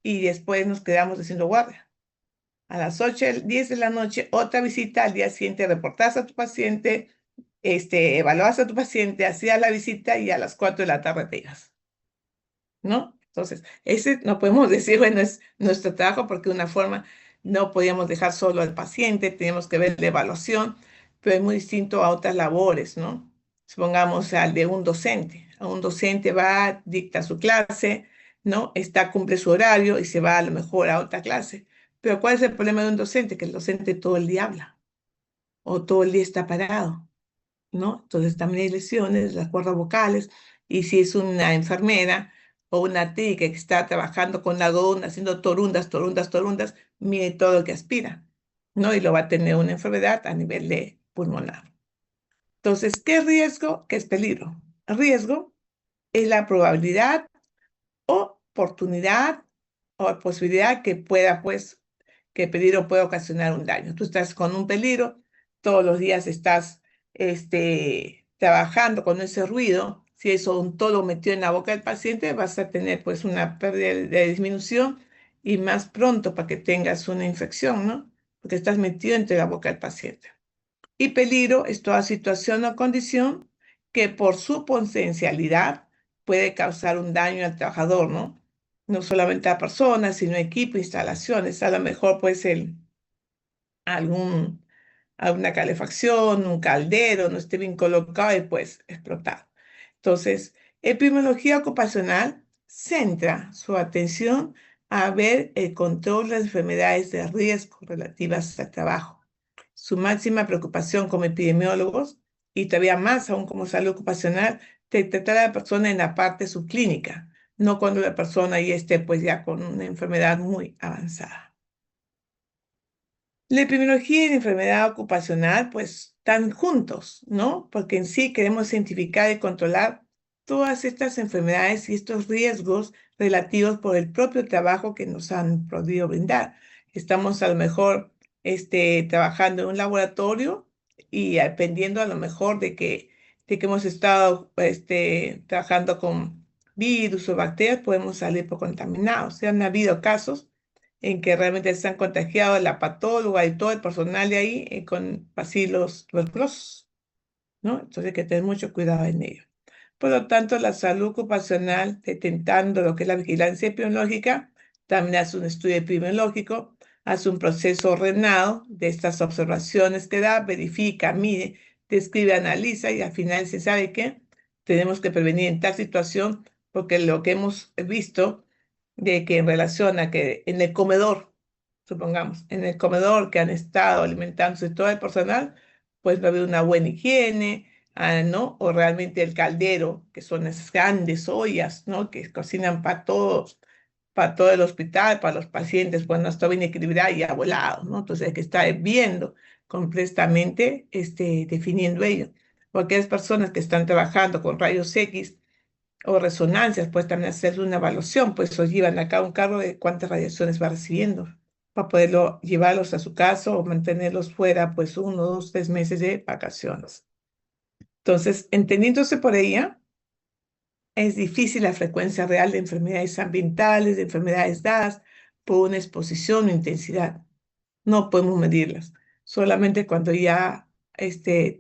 y después nos quedamos haciendo guardia. A las 8, 10 de la noche, otra visita, al día siguiente reportas a tu paciente, evaluas a tu paciente, hacías la visita y a las 4 de la tarde te ibas, ¿no? Entonces, ese no podemos decir, bueno, es nuestro trabajo porque de una forma no podíamos dejar solo al paciente, teníamos que ver la evaluación, pero es muy distinto a otras labores, ¿no? Supongamos al de un docente. A un docente va, dicta su clase, ¿no? Cumple su horario y se va a lo mejor a otra clase. Pero ¿cuál es el problema de un docente? Que el docente todo el día habla o todo el día está parado, ¿no? Entonces también hay lesiones, las cuerdas vocales, y si es una enfermera o una técnica que está trabajando con algodón, haciendo torundas, torundas, torundas, mire todo lo que aspira, ¿no? Y lo va a tener una enfermedad a nivel de pulmonar. Entonces, ¿qué es riesgo? ¿Qué es peligro? Riesgo es la probabilidad, oportunidad o posibilidad que pueda, pues, que el peligro pueda ocasionar un daño. Tú estás con un peligro, todos los días estás trabajando con ese ruido. Si eso un tolo metido en la boca del paciente, vas a tener pues una pérdida de disminución y más pronto para que tengas una infección, ¿no? Porque estás metido entre la boca del paciente. Y peligro es toda situación o condición que por su potencialidad puede causar un daño al trabajador, ¿no? No solamente a personas, sino equipo, instalaciones. A lo mejor puede ser algún, alguna calefacción, un caldero, no esté bien colocado y pues explotar. Entonces, epidemiología ocupacional centra su atención a ver el control de las enfermedades de riesgo relativas al trabajo. Su máxima preocupación como epidemiólogos y todavía más aún como salud ocupacional, de tratar a la persona en la parte subclínica, no cuando la persona ya esté pues ya con una enfermedad muy avanzada. La epidemiología y la enfermedad ocupacional pues están juntos, ¿no? Porque en sí queremos identificar y controlar todas estas enfermedades y estos riesgos relativos por el propio trabajo que nos han podido brindar. Estamos a lo mejor trabajando en un laboratorio y dependiendo a lo mejor de que hemos estado trabajando con virus o bacterias, podemos salir por contaminados. Se han habido casos en que realmente se han contagiado la patóloga y todo el personal de ahí con bacilos tuberculosos, ¿no? Entonces hay que tener mucho cuidado en ello. Por lo tanto, la salud ocupacional, detectando lo que es la vigilancia epidemiológica, también hace un estudio epidemiológico, hace un proceso ordenado de estas observaciones que da, verifica, mide, describe, analiza y al final se sabe que tenemos que prevenir en tal situación porque lo que hemos visto de que en relación a que en el comedor, supongamos, en el comedor que han estado alimentándose todo el personal, pues va a haber una buena higiene, ¿no? O realmente el caldero, que son esas grandes ollas, ¿no? Que cocinan para todo el hospital, para los pacientes, pues no está bien equilibrado y abuelado, ¿no? Entonces hay que estar viendo completamente, definiendo ello. Porque hay personas que están trabajando con rayos X o resonancias, pues también hacer una evaluación, pues o llevan acá un cargo de cuántas radiaciones va recibiendo para poderlo llevarlos a su casa o mantenerlos fuera, pues 1, 2, 3 meses de vacaciones. Entonces, entendiéndose por ella, es difícil la frecuencia real de enfermedades ambientales, de enfermedades dadas por una exposición o intensidad. No podemos medirlas, solamente cuando ya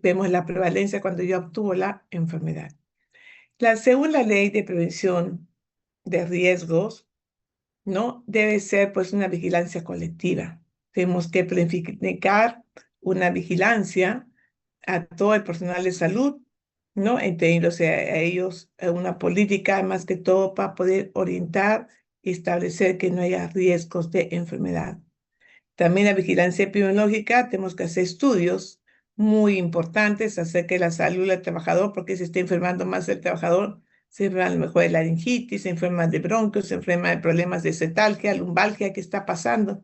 vemos la prevalencia, cuando ya obtuvo la enfermedad. Según la ley de prevención de riesgos, ¿no? Debe ser pues una vigilancia colectiva. Tenemos que planificar una vigilancia a todo el personal de salud, ¿no? Entendiéndose a ellos una política más que todo para poder orientar y establecer que no haya riesgos de enfermedad. También la vigilancia epidemiológica, tenemos que hacer estudios muy importantes acerca de la salud del trabajador, porque se está enfermando más el trabajador, se enferma a lo mejor de laringitis, se enferma de bronquios, se enferma de problemas de cetalgia, lumbalgia, ¿qué está pasando?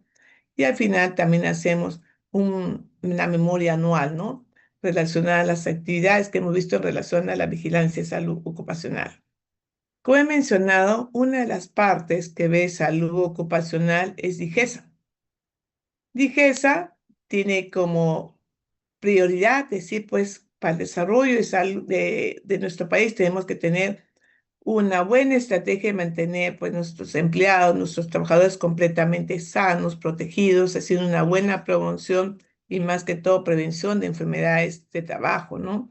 Y al final también hacemos una memoria anual, ¿no? Relacionada a las actividades que hemos visto en relación a la vigilancia de salud ocupacional. Como he mencionado, una de las partes que ve salud ocupacional es DIGESA. DIGESA tiene como prioridad decir, pues, para el desarrollo de nuestro país tenemos que tener una buena estrategia de mantener pues, nuestros empleados, nuestros trabajadores completamente sanos, protegidos, haciendo una buena promoción y más que todo prevención de enfermedades de trabajo, ¿no?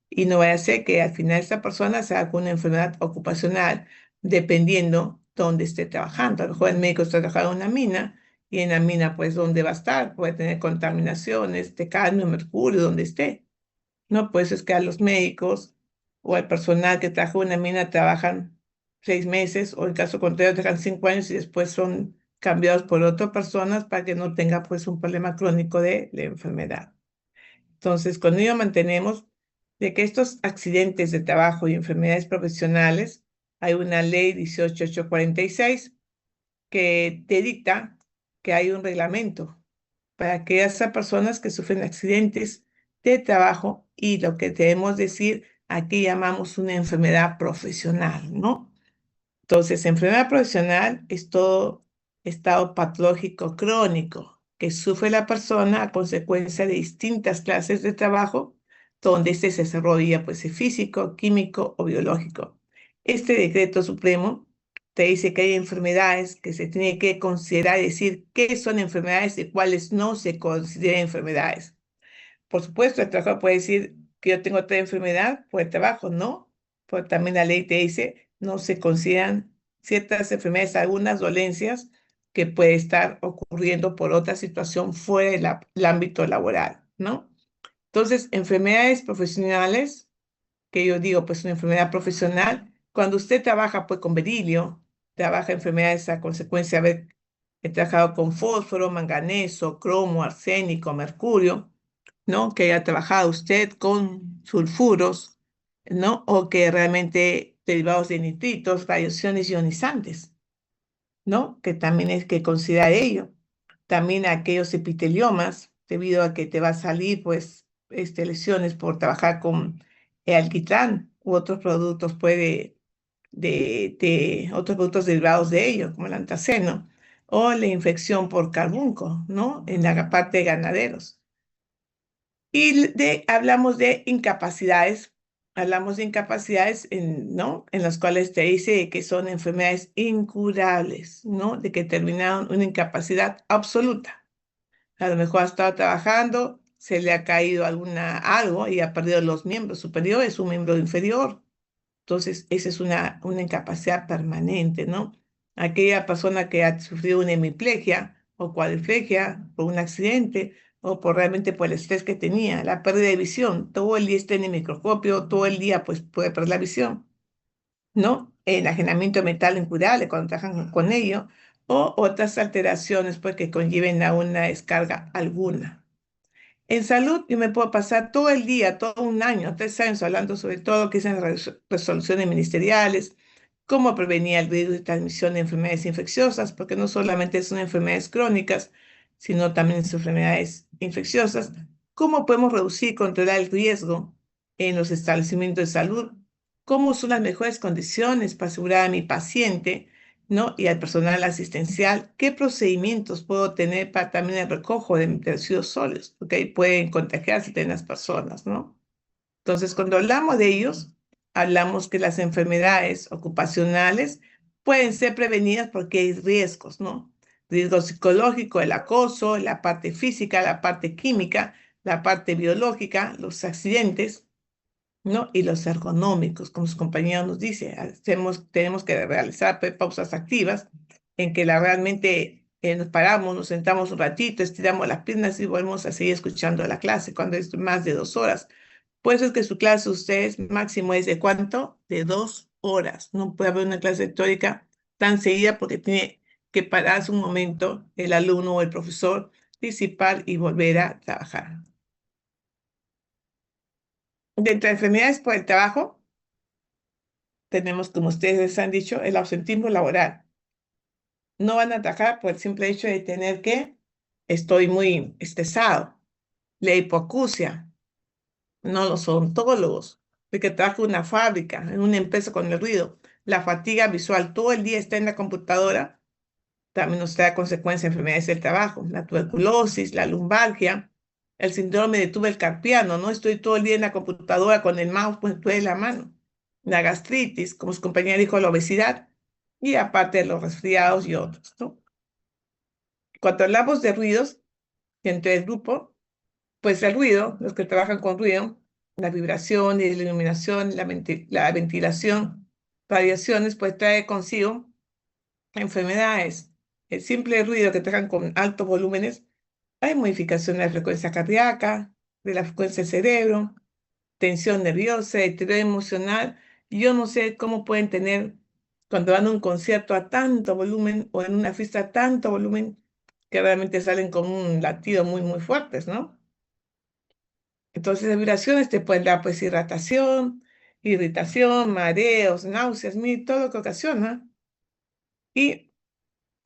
Y no vaya a ser que al final esta persona se haga con una enfermedad ocupacional, dependiendo dónde esté trabajando. A lo mejor el médico está trabajando en una mina y en la mina, pues, ¿dónde va a estar? Puede tener contaminaciones de cadmio, mercurio, donde esté. No, pues es que a los médicos o al personal que trabaja en una mina trabajan 6 meses o en caso contrario trabajan 5 años y después son cambiados por otras personas para que no tenga pues un problema crónico de la enfermedad. Entonces, con ello mantenemos de que estos accidentes de trabajo y enfermedades profesionales, hay una ley 18846 que te dicta que hay un reglamento para aquellas personas que sufren accidentes de trabajo y lo que debemos decir, aquí llamamos una enfermedad profesional, ¿no? Entonces, enfermedad profesional es todo estado patológico crónico que sufre la persona a consecuencia de distintas clases de trabajo donde se desarrolla pues físico, químico o biológico. Este decreto supremo te dice que hay enfermedades que se tiene que considerar, decir qué son enfermedades y cuáles no se consideran enfermedades. Por supuesto, el trabajador puede decir que yo tengo otra enfermedad por el trabajo, ¿no? Pero también la ley te dice, no se consideran ciertas enfermedades, algunas dolencias que puede estar ocurriendo por otra situación fuera del ámbito laboral, ¿no? Entonces, enfermedades profesionales, que yo digo, pues una enfermedad profesional, Cuando usted trabaja pues con berilio, trabaja enfermedades a consecuencia de haber trabajado con fósforo, manganeso, cromo, arsénico, mercurio, ¿no? Que haya trabajado usted con sulfuros, ¿no? O que realmente derivados de nitritos, radiaciones ionizantes, ¿no? Que también es que considerar ello. También aquellos epiteliomas, debido a que te va a salir, pues, lesiones por trabajar con alquitrán u otros productos, puede, de otros productos derivados de ello, como el antaceno, o la infección por carbunco, ¿no? En la parte de ganaderos. Y hablamos de incapacidades, ¿no? En las cuales te dice que son enfermedades incurables, ¿no? De que terminaron una incapacidad absoluta. A lo mejor ha estado trabajando, se le ha caído algo y ha perdido los miembros superiores, un miembro inferior. Entonces, esa es una incapacidad permanente, ¿no? Aquella persona que ha sufrido una hemiplegia o cuadriplegia por un accidente o realmente por el estrés que tenía, la pérdida de visión, todo el día está en el microscopio, todo el día pues puede perder la visión, ¿no? Enajenamiento mental incurable cuando trabajan con ello, o otras alteraciones pues que conlleven a una descarga alguna. En salud, yo me puedo pasar todo el día, todo un año, 3 años hablando sobre todo lo que dicen las resoluciones ministeriales, cómo prevenir el riesgo de transmisión de enfermedades infecciosas, porque no solamente son enfermedades crónicas, sino también son enfermedades infecciosas, cómo podemos reducir y controlar el riesgo en los establecimientos de salud, cómo son las mejores condiciones para asegurar a mi paciente, ¿no? Y al personal asistencial, ¿qué procedimientos puedo tener para también el recojo de residuos sólidos? Porque ahí pueden contagiarse de las personas, ¿no? Entonces, cuando hablamos de ellos, hablamos que las enfermedades ocupacionales pueden ser prevenidas porque hay riesgos, ¿no? Riesgo psicológico, el acoso, la parte física, la parte química, la parte biológica, los accidentes, ¿no? Y los ergonómicos, como su compañero nos dice, tenemos que realizar pausas activas en que realmente nos paramos, nos sentamos un ratito, estiramos las piernas y volvemos a seguir escuchando la clase cuando es más de 2 horas. Por eso es que su clase ustedes máximo es de ¿cuánto? De 2 horas. No puede haber una clase teórica tan seguida porque tiene que pararse un momento el alumno o el profesor, disipar y volver a trabajar. Dentro de enfermedades por el trabajo, tenemos, como ustedes les han dicho, el ausentismo laboral. No van a trabajar por el simple hecho de tener estoy muy estresado. La hipoacusia, no los odontólogos, de que trabaja en una fábrica, en una empresa con el ruido. La fatiga visual, todo el día está en la computadora, también nos trae consecuencias de enfermedades del trabajo. La tuberculosis, la lumbalgia, el síndrome de túnel carpiano, ¿no? Estoy todo el día en la computadora con el mouse, pues estoy la mano. La gastritis, como su compañera dijo, la obesidad, y aparte de los resfriados y otros, ¿no? Cuando hablamos de ruidos, entre el grupo, pues el ruido, los que trabajan con ruido, la vibración y la iluminación, la ventilación, radiaciones, pues trae consigo enfermedades. El simple ruido que trabajan con altos volúmenes, hay modificación de la frecuencia cardíaca, de la frecuencia del cerebro, tensión nerviosa, deterioro emocional. Y yo no sé cómo pueden tener, cuando van a un concierto a tanto volumen o en una fiesta a tanto volumen, que realmente salen con un latido muy, muy fuertes, ¿no? Entonces, las vibraciones te pueden dar, pues, irritación, mareos, náuseas, todo lo que ocasiona. Y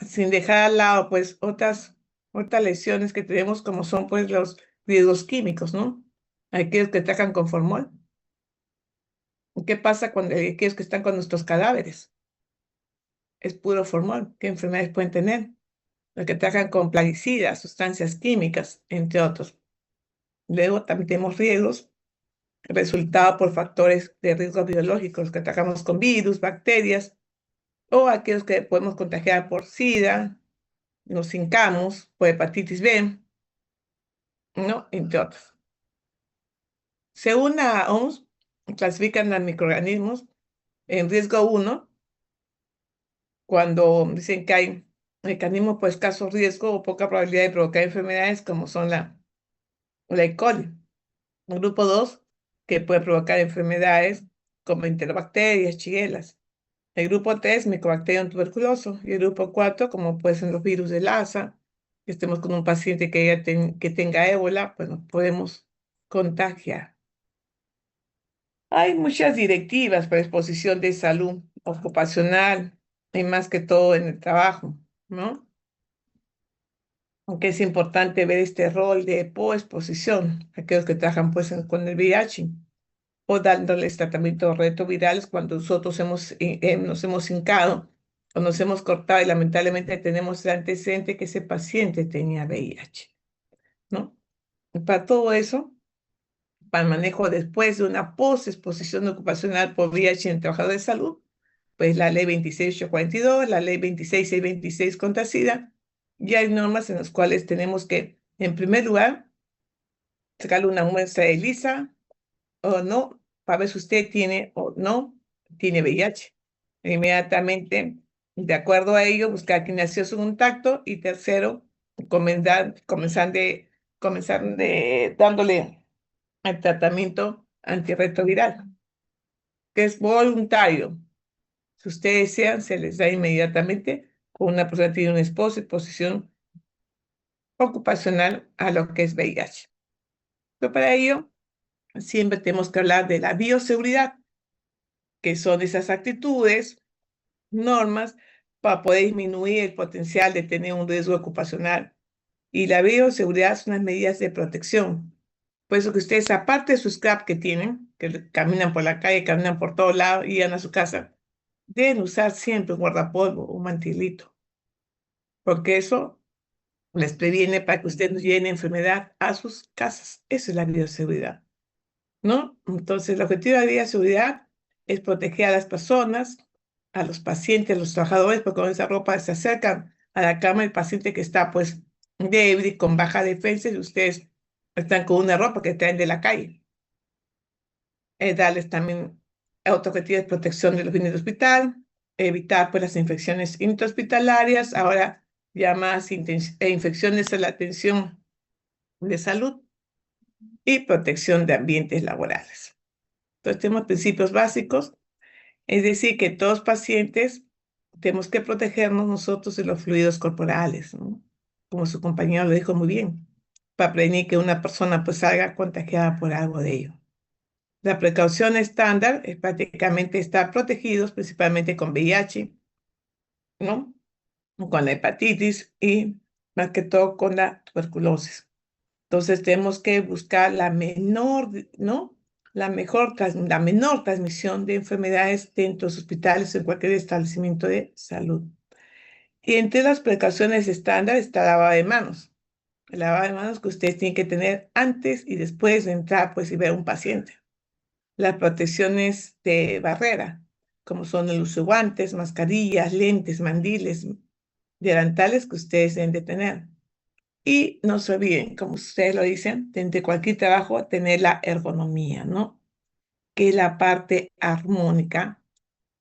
sin dejar al lado, pues, otras lesiones que tenemos, como son, pues, los riesgos químicos, ¿no? Aquellos que trabajan con formol. ¿Qué pasa con aquellos que están con nuestros cadáveres? Es puro formol. ¿Qué enfermedades pueden tener? Los que trabajan con plaguicidas, sustancias químicas, entre otros. Luego también tenemos riesgos resultado por factores de riesgo biológicos, que trabajamos con virus, bacterias, o aquellos que podemos contagiar por SIDA, nos hincamos, por hepatitis B, ¿no? Entre otros. Según la OMS, clasifican a microorganismos en riesgo 1 cuando dicen que hay mecanismos por escaso riesgo o poca probabilidad de provocar enfermedades como son la E. coli. El grupo 2, que puede provocar enfermedades como enterobacterias, shigellas. El grupo 3, Mycobacterium tuberculoso. Y el grupo 4, como pueden ser los virus de Lassa, que estemos con un paciente que tenga ébola, pues nos podemos contagiar. Hay muchas directivas para exposición de salud ocupacional y más que todo en el trabajo, ¿no? Aunque es importante ver este rol de coexposición, aquellos que trabajan pues con el VIH o dándoles tratamientos retrovirales cuando nosotros nos hemos hincado o nos hemos cortado y lamentablemente tenemos el antecedente que ese paciente tenía VIH, ¿no? Y para todo eso, para el manejo después de una posexposición ocupacional por VIH en el trabajador de salud, pues la ley 26842, la ley 26626 contra SIDA, ya hay normas en las cuales tenemos que, en primer lugar, sacarle una muestra de lisa o no, para ver si usted tiene o no tiene VIH. Inmediatamente, de acuerdo a ello, buscar quién nació su contacto y tercero, dándole el tratamiento antirretroviral, que es voluntario. Si ustedes desean, se les da inmediatamente con una persona que tiene una exposición ocupacional a lo que es VIH. Pero para ello, siempre tenemos que hablar de la bioseguridad, que son esas actitudes, normas, para poder disminuir el potencial de tener un riesgo ocupacional. Y la bioseguridad son las medidas de protección. Por eso que ustedes, aparte de su scrap que tienen, que caminan por la calle, caminan por todos lados y van a su casa, deben usar siempre un guardapolvo, un mantilito, porque eso les previene para que ustedes no lleven enfermedad a sus casas. Eso es la bioseguridad, ¿no? Entonces, el objetivo de la bioseguridad es proteger a las personas, a los pacientes, a los trabajadores, porque con esa ropa se acercan a la cama el paciente que está, pues, débil, con baja defensa, y ustedes están con una ropa que traen de la calle. Darles también otro objetivo de protección de los bienes de hospital, evitar, pues, las infecciones intrahospitalarias, ahora llamadas infecciones a la atención de salud y protección de ambientes laborales. Entonces, tenemos principios básicos, es decir, que todos pacientes tenemos que protegernos nosotros de los fluidos corporales, ¿no? Como su compañero lo dijo muy bien, para prevenir que una persona pues salga contagiada por algo de ello. La precaución estándar es prácticamente estar protegidos, principalmente con VIH, ¿no? Con la hepatitis y más que todo con la tuberculosis. Entonces tenemos que buscar la menor, ¿no? La menor transmisión de enfermedades dentro de los hospitales o en cualquier establecimiento de salud. Y entre las precauciones estándar está el lavado de manos. El lavado de manos que ustedes tienen que tener antes y después de entrar, pues, y ver a un paciente. Las protecciones de barrera, como son el uso de guantes, mascarillas, lentes, mandiles, delantales que ustedes deben de tener. Y no se olviden, como ustedes lo dicen, de cualquier trabajo, tener la ergonomía, ¿no? Que es la parte armónica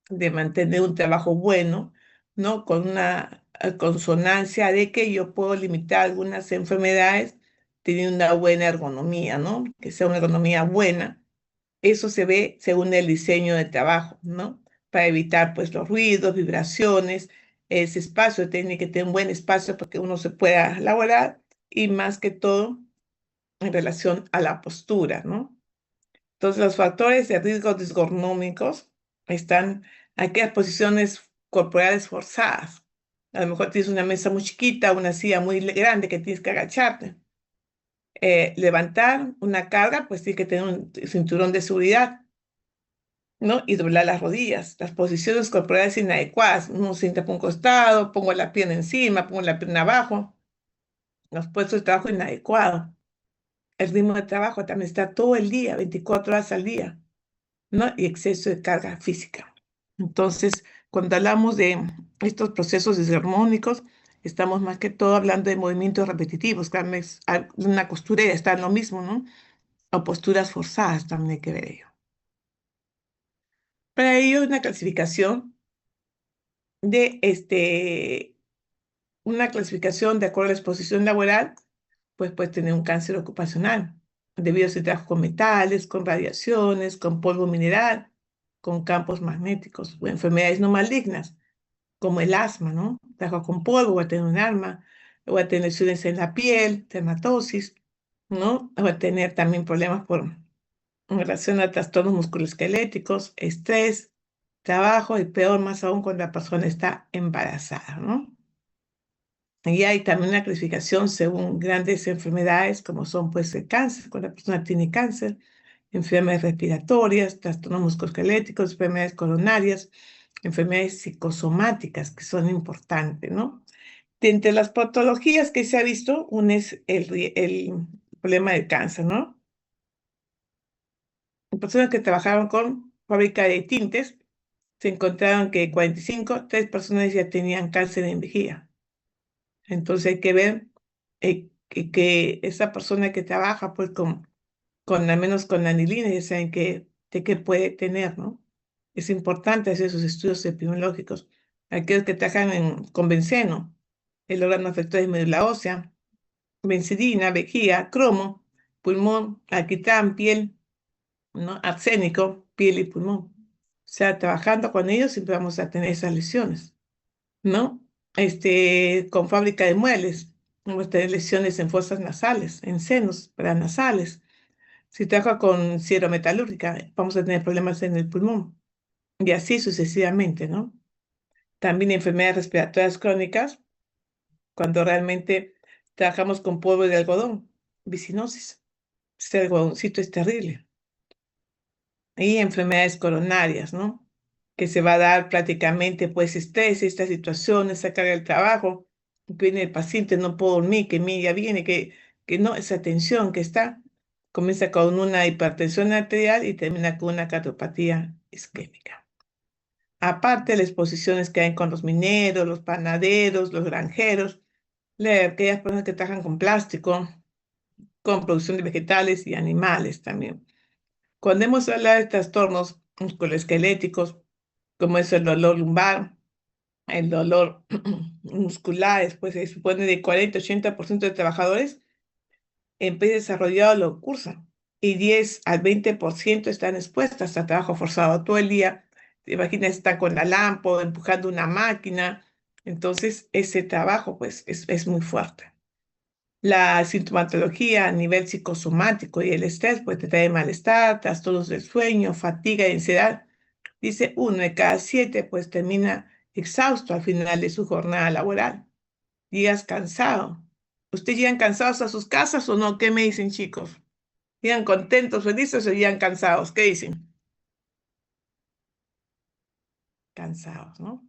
de mantener un trabajo bueno, ¿no? Con una consonancia de que yo puedo limitar algunas enfermedades teniendo una buena ergonomía, ¿no? Que sea una ergonomía buena. Eso se ve según el diseño de trabajo, ¿no? Para evitar, pues, los ruidos, vibraciones, ese espacio, tiene que tener un buen espacio para que uno se pueda laborar y más que todo en relación a la postura, ¿no? Entonces, los factores de riesgo disgornómicos están aquellas posiciones corporales forzadas. A lo mejor tienes una mesa muy chiquita, una silla muy grande que tienes que agacharte. Levantar una carga, pues tienes que tener un cinturón de seguridad, ¿no? Y doblar las rodillas. Las posiciones corporales inadecuadas. Uno se sienta por un costado, pongo la pierna encima, pongo la pierna abajo. Los puestos de trabajo inadecuados. El ritmo de trabajo también está todo el día, 24 horas al día, ¿no? Y exceso de carga física. Entonces, cuando hablamos de estos procesos disarmónicos, estamos más que todo hablando de movimientos repetitivos, que una costurera está en lo mismo, ¿no? O posturas forzadas también hay que ver ello. Para ello, una clasificación una clasificación de acuerdo a la exposición laboral, pues puede tener un cáncer ocupacional, debido a su trabajo con metales, con radiaciones, con polvo mineral, con campos magnéticos o enfermedades no malignas, como el asma, ¿no? Trabaja con polvo, va a tener un asma, va a tener lesiones en la piel, dermatosis, ¿no? Va a tener también problemas en relación a trastornos musculoesqueléticos, estrés, trabajo y peor más aún cuando la persona está embarazada, ¿no? Y hay también una clasificación según grandes enfermedades como son pues el cáncer, cuando la persona tiene cáncer, enfermedades respiratorias, trastornos musculoesqueléticos, enfermedades coronarias, enfermedades psicosomáticas que son importantes, ¿no? De entre las patologías que se ha visto, una es el problema del cáncer, ¿no? Personas que trabajaron con fábrica de tintes se encontraron que 45, 3 personas ya tenían cáncer en vejiga. Entonces hay que ver que esa persona que trabaja pues al menos con la anilina, ya saben de qué puede tener, ¿no? Es importante hacer esos estudios epidemiológicos. Aquellos que trabajan con benceno, el órgano afector de médula ósea, benzidina, vejiga, cromo, pulmón, alquitrán, piel, ¿no? Arsénico, piel y pulmón. O sea, trabajando con ellos siempre vamos a tener esas lesiones, ¿no? Con fábrica de muebles, vamos a tener lesiones en fosas nasales, en senos paranasales. Si trabaja con metalúrgica, vamos a tener problemas en el pulmón y así sucesivamente, ¿no? También enfermedades respiratorias crónicas, cuando realmente trabajamos con polvo de algodón, bisinosis, este algodoncito es terrible. Y enfermedades coronarias, ¿no? Que se va a dar prácticamente, pues, estrés, esta situación, esa carga del trabajo, que viene el paciente, no puedo dormir, que mí ya viene, que no, esa tensión que está, comienza con una hipertensión arterial y termina con una cardiopatía isquémica. Aparte, las exposiciones que hay con los mineros, los panaderos, los granjeros, aquellas personas que trabajan con plástico, con producción de vegetales y animales también. Cuando hemos hablado de trastornos musculoesqueléticos, como es el dolor lumbar, el dolor muscular, pues se supone de 40-80% de trabajadores en país desarrollado lo cursan y 10 al 20% están expuestas a trabajo forzado todo el día. Te imaginas, está con la lámpara, empujando una máquina. Entonces, ese trabajo, pues, es muy fuerte. La sintomatología a nivel psicosomático y el estrés, pues, te trae malestar, trastornos del sueño, fatiga y ansiedad. Dice 1 de cada 7, pues, termina exhausto al final de su jornada laboral. Llegas cansado. ¿Ustedes llegan cansados a sus casas o no? ¿Qué me dicen, chicos? ¿Llegan contentos, felices o llegan cansados? ¿Qué dicen? Cansados, ¿no?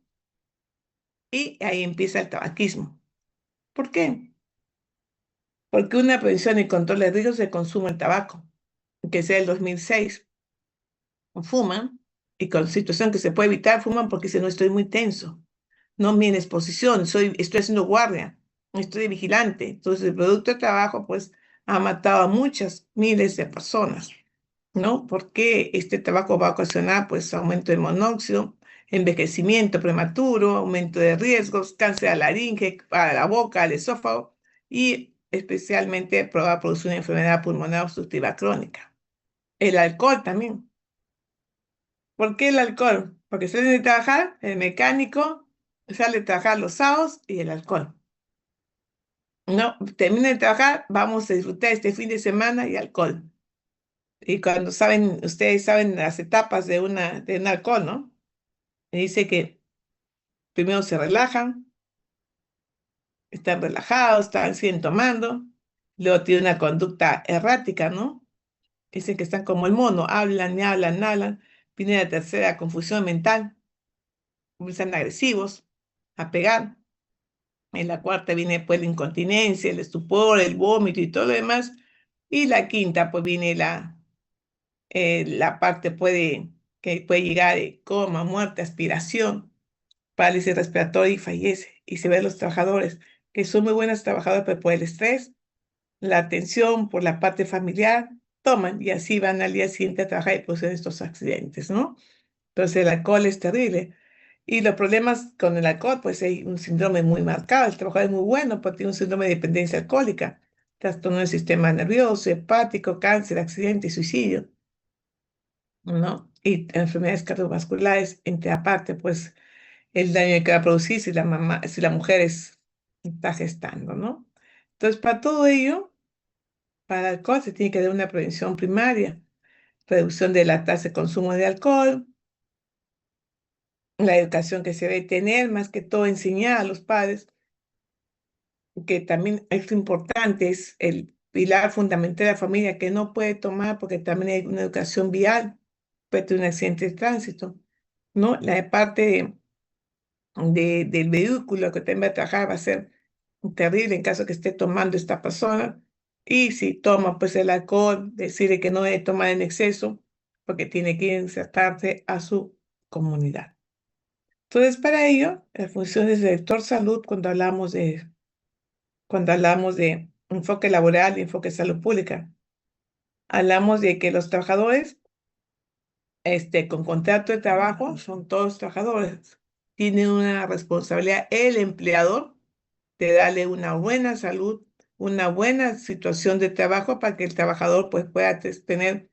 Y ahí empieza el tabaquismo. ¿Por qué? Porque una prevención y control de riesgos de consumo del tabaco, que sea el 2006, fuman y con situación que se puede evitar, fuman porque dicen, no estoy muy tenso, no mi exposición, estoy haciendo guardia, estoy de vigilante. Entonces, el producto de trabajo, pues, ha matado a muchas miles de personas, ¿no? Porque este tabaco va a ocasionar, pues, aumento de monóxido, envejecimiento prematuro, aumento de riesgos, cáncer a la laringe, a la boca, al esófago y especialmente va a producir una enfermedad pulmonar obstructiva crónica. El alcohol también. ¿Por qué el alcohol? Porque sale de trabajar el mecánico, sale de trabajar los sábados y el alcohol. No, termina de trabajar, vamos a disfrutar este fin de semana y alcohol. Y cuando ustedes saben las etapas de un alcohol, ¿no? Me dice que primero se relajan, están relajados, siguen tomando, luego tiene una conducta errática, ¿no? Dicen que están como el mono, hablan y hablan, hablan. Viene la tercera, confusión mental, comienzan agresivos, a pegar. En la cuarta viene pues la incontinencia, el estupor, el vómito y todo lo demás. Y la quinta pues viene la parte que puede llegar de coma, muerte, aspiración, parálisis respiratoria y fallece. Y se ve a los trabajadores que son muy buenos trabajadores, pero por el estrés, la atención, por la parte familiar, toman y así van al día siguiente a trabajar y producen estos accidentes, ¿no? Entonces el alcohol es terrible. Y los problemas con el alcohol, pues hay un síndrome muy marcado. El trabajador es muy bueno, pero tiene un síndrome de dependencia alcohólica, trastorno del sistema nervioso, hepático, cáncer, accidente y suicidio. ¿no? Y enfermedades cardiovasculares, entre aparte, pues el daño que va a producir si la mamá, si la mujer está gestando, ¿no? Entonces, para todo ello, para el alcohol se tiene que dar una prevención primaria, reducción de la tasa de consumo de alcohol, la educación que se debe tener, más que todo enseñar a los padres, que también es importante, es el pilar fundamental de la familia que no puede tomar porque también hay una educación vial, puede tener un accidente de tránsito, ¿no? La parte del vehículo que tenga que trabajar va a ser terrible en caso que esté tomando esta persona. Y si toma pues el alcohol, decirle que no debe tomar en exceso porque tiene que insertarse a su comunidad. Entonces, para ello, la función del sector salud, cuando hablamos de enfoque laboral y enfoque salud pública, hablamos de que los trabajadores con contrato de trabajo son todos trabajadores. Tienen una responsabilidad el empleador de darle una buena salud, una buena situación de trabajo para que el trabajador pues, pueda tener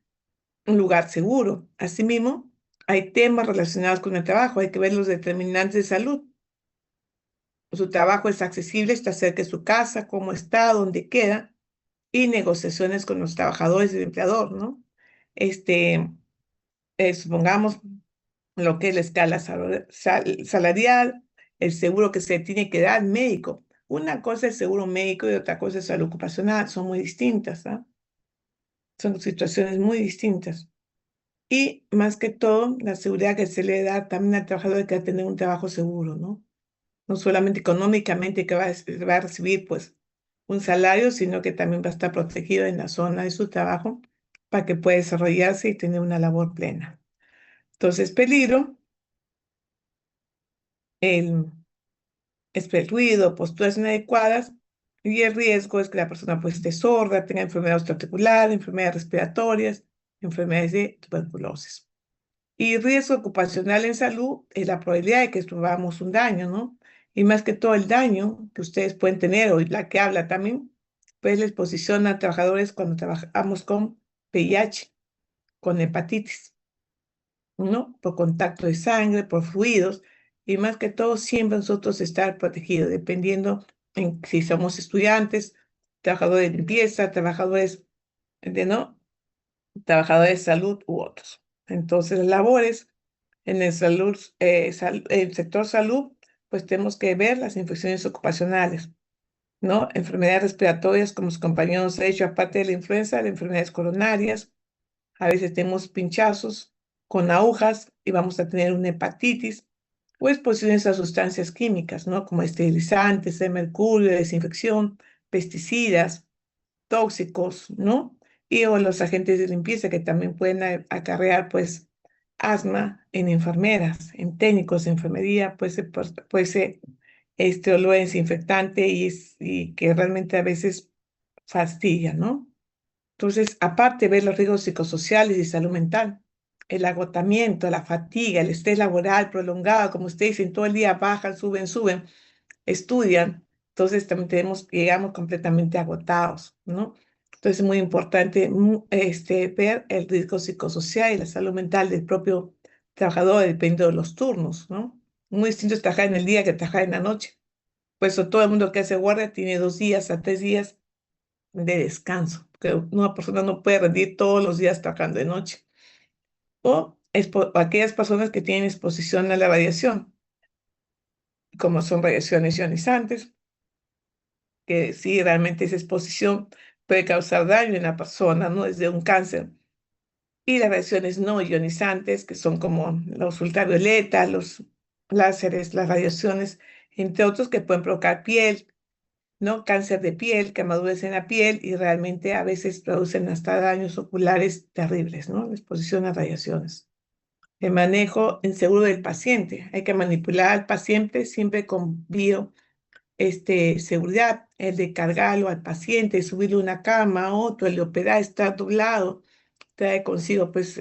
un lugar seguro. Asimismo, hay temas relacionados con el trabajo, hay que ver los determinantes de salud. Su trabajo es accesible, está cerca de su casa, cómo está, dónde queda, y negociaciones con los trabajadores y el empleador, ¿no? Este, supongamos lo que es la escala salarial, el seguro que se tiene que dar médico. Una cosa es seguro médico y otra cosa es salud ocupacional, son muy distintas, ¿ah? Son situaciones muy distintas. Y más que todo, la seguridad que se le da también al trabajador que va a tener un trabajo seguro, ¿no? No solamente económicamente que va a recibir pues un salario, sino que también va a estar protegido en la zona de su trabajo para que pueda desarrollarse y tener una labor plena. Entonces, peligro, el, es el ruido, posturas inadecuadas, y el riesgo es que la persona pues esté sorda, tenga enfermedades articulares, enfermedades respiratorias, enfermedades de tuberculosis. Y riesgo ocupacional en salud es la probabilidad de que suframos un daño, ¿no? Y más que todo el daño que ustedes pueden tener, o la que habla también, pues la exposición a trabajadores cuando trabajamos con VIH, con hepatitis, ¿no? Por contacto de sangre, por fluidos, y más que todo siempre nosotros estar protegidos, dependiendo en si somos estudiantes, trabajadores de limpieza, trabajadores de, ¿no? Trabajadores de salud u otros. Entonces, las labores en el sector salud, pues tenemos que ver las infecciones ocupacionales, ¿no? Enfermedades respiratorias, como sus compañeros nos han dicho, aparte de la influenza, las enfermedades coronarias, a veces tenemos pinchazos con agujas y vamos a tener una hepatitis o exposiciones a sustancias químicas, ¿no? Como esterilizantes, de mercurio, desinfección, pesticidas, tóxicos, ¿no? Y o los agentes de limpieza que también pueden acarrear, pues, asma en enfermeras, en técnicos de enfermería, puede ser este olor desinfectante y que realmente a veces fastidia, ¿no? Entonces, aparte de ver los riesgos psicosociales y salud mental, el agotamiento, la fatiga, el estrés laboral prolongado, como ustedes dicen, todo el día bajan, suben, estudian, entonces también llegamos completamente agotados, ¿no? Entonces es muy importante ver el riesgo psicosocial y la salud mental del propio trabajador dependiendo de los turnos, ¿no? Muy distinto es trabajar en el día que trabajar en la noche. Por eso todo el mundo que hace guardia tiene 2 días a 3 días de descanso, porque una persona no puede rendir todos los días trabajando de noche. O aquellas personas que tienen exposición a la radiación, como son radiaciones ionizantes, que sí, realmente esa exposición puede causar daño en la persona, ¿no? Desde un cáncer. Y las radiaciones no ionizantes, que son como los ultravioletas, los láseres, las radiaciones, entre otros, que pueden provocar piel, ¿no? Cáncer de piel, quemaduras en la piel y realmente a veces producen hasta daños oculares terribles, ¿no? La exposición a radiaciones. El manejo inseguro del paciente. Hay que manipular al paciente siempre con seguridad, el de cargarlo al paciente, subirle una cama a otro, el de operar, estar doblado, trae consigo pues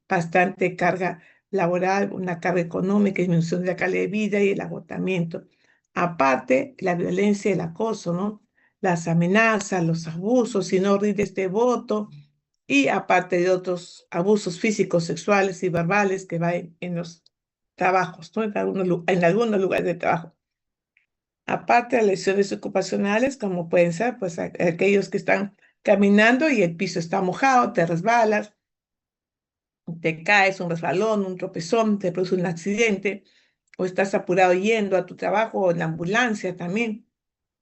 bastante carga laboral, una carga económica, disminución de la calidad de vida y el agotamiento. Aparte, la violencia y el acoso, ¿no? Las amenazas, los abusos, si no rinde este voto, y aparte de otros abusos físicos, sexuales y verbales que va en los trabajos, ¿no? En algunos lugares de trabajo. Aparte de lesiones ocupacionales, como pueden ser, pues aquellos que están caminando y el piso está mojado, te resbalas, te caes, un resbalón, un tropezón, te produce un accidente, o estás apurado yendo a tu trabajo o en la ambulancia también.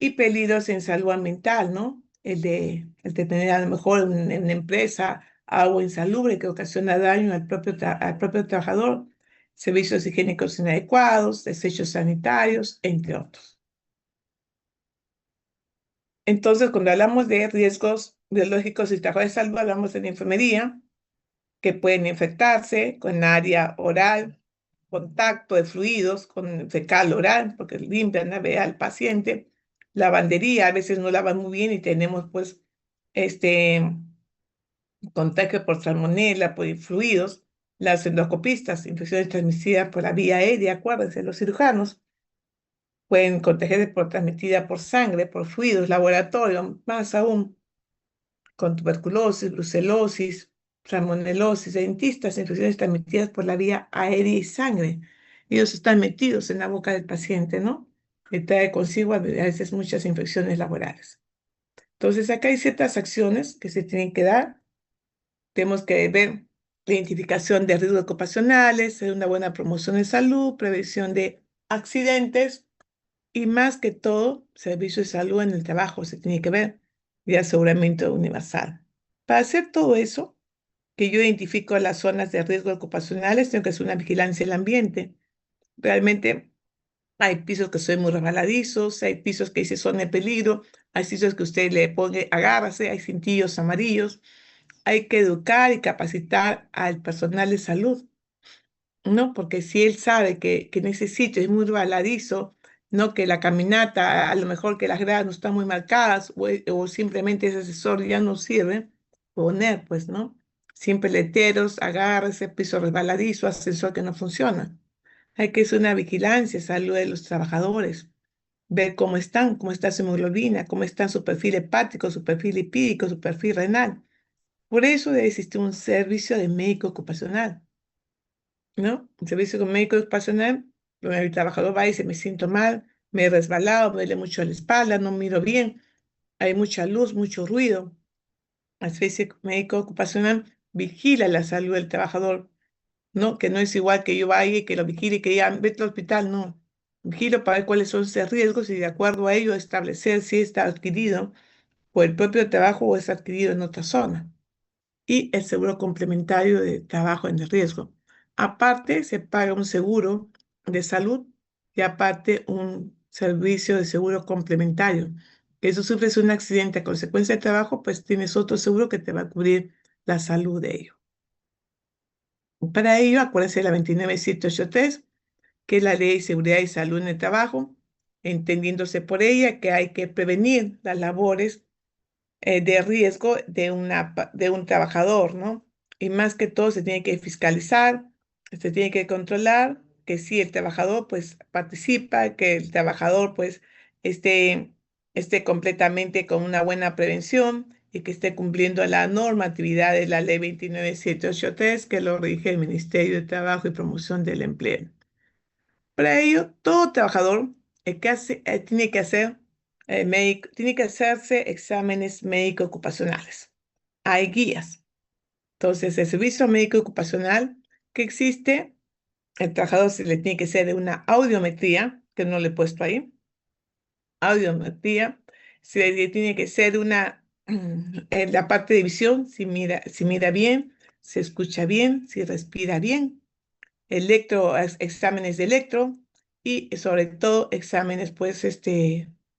Y peligros en salud mental, ¿no? El de tener a lo mejor en una empresa agua insalubre que ocasiona daño al propio trabajador, servicios higiénicos inadecuados, desechos sanitarios, entre otros. Entonces, cuando hablamos de riesgos biológicos y trabajo de salud, hablamos de la enfermería, que pueden infectarse con área oral, contacto de fluidos con fecal oral, porque limpian la vea al paciente, lavandería, a veces no lavan muy bien y tenemos pues este contagio por salmonela, por fluidos, las endoscopistas, infecciones transmitidas por la vía aérea, acuérdense, los cirujanos pueden contagiarse por transmitida por sangre, por fluidos, laboratorio, más aún con tuberculosis, brucelosis, salmonelosis, dentistas, infecciones transmitidas por la vía aérea y sangre. Ellos están metidos en la boca del paciente, ¿no? Y trae consigo a veces muchas infecciones laborales. Entonces, acá hay ciertas acciones que se tienen que dar. Tenemos que ver la identificación de riesgos ocupacionales, una buena promoción de salud, prevención de accidentes y más que todo, servicio de salud en el trabajo se tiene que ver y aseguramiento universal. Para hacer todo eso, que yo identifico las zonas de riesgo ocupacionales, tengo que hacer una vigilancia del ambiente. Realmente hay pisos que son muy resbaladizos, hay pisos que dice son de peligro, hay sitios que usted le pone agárrase, hay cintillos amarillos. Hay que educar y capacitar al personal de salud, ¿no? Porque si él sabe que en ese sitio es muy resbaladizo, ¿no? Que la caminata, a lo mejor que las gradas no están muy marcadas o simplemente ese asesor ya no sirve, poner, pues, ¿no? Siempre letreros, agárrese, piso resbaladizo, ascensor que no funciona. Hay que hacer una vigilancia, salud de los trabajadores, ver cómo están, cómo está su hemoglobina, cómo está su perfil hepático, su perfil lipídico, su perfil renal. Por eso debe existir un servicio de médico ocupacional, ¿no? Un servicio de médico ocupacional, donde el trabajador va y dice, me siento mal, me he resbalado, me duele mucho la espalda, no miro bien, hay mucha luz, mucho ruido. El servicio médico ocupacional vigila la salud del trabajador, ¿no? Que no es igual que yo vaya y que lo vigile y que diga, vete al hospital, no. Vigilo para ver cuáles son sus riesgos y de acuerdo a ello establecer si está adquirido por el propio trabajo o es adquirido en otra zona y el seguro complementario de trabajo en riesgo. Aparte, se paga un seguro de salud y aparte un servicio de seguro complementario. Que eso sufres un accidente a consecuencia de trabajo, pues tienes otro seguro que te va a cubrir la salud de ello. Para ello, acuérdense de la 29783, que es la Ley de Seguridad y Salud en el Trabajo, entendiéndose por ella que hay que prevenir las labores de riesgo de un trabajador, ¿no? Y más que todo se tiene que fiscalizar, se tiene que controlar que si el trabajador pues participa, que el trabajador pues esté, esté completamente con una buena prevención y que esté cumpliendo la normatividad de la ley 29783 que lo rige el Ministerio de Trabajo y Promoción del Empleo. Para ello, todo trabajador tiene que hacer tiene que hacerse exámenes médico ocupacionales. Hay guías. Entonces, el servicio médico ocupacional que existe, el trabajador se le tiene que hacer una audiometría, que no le he puesto ahí, audiometría, se le tiene que hacer una, en la parte de visión, si mira bien, se escucha bien, si respira bien, exámenes de electro y sobre todo exámenes, pues,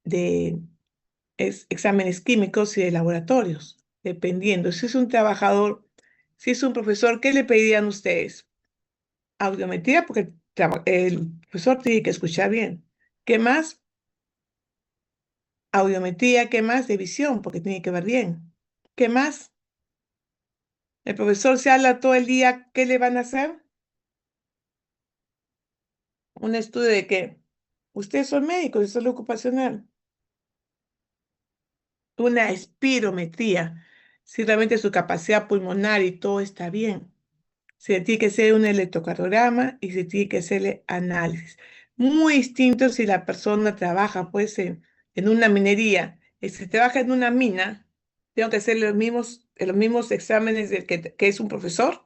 de exámenes químicos y de laboratorios, dependiendo. Si es un trabajador, si es un profesor, ¿qué le pedirían ustedes? Audiometría, porque el profesor tiene que escuchar bien. ¿Qué más? Audiometría, ¿qué más? De visión, porque tiene que ver bien. ¿Qué más? El profesor se habla todo el día, ¿qué le van a hacer? Un estudio de que ustedes son médicos, de salud ocupacional. Una espirometría. si realmente su capacidad pulmonar y todo está bien. Se tiene que hacer un electrocardiograma y se tiene que hacerle análisis. Muy distinto si la persona trabaja pues en una minería. Y si trabaja en una mina, tengo que hacerle los mismos exámenes del que es un profesor.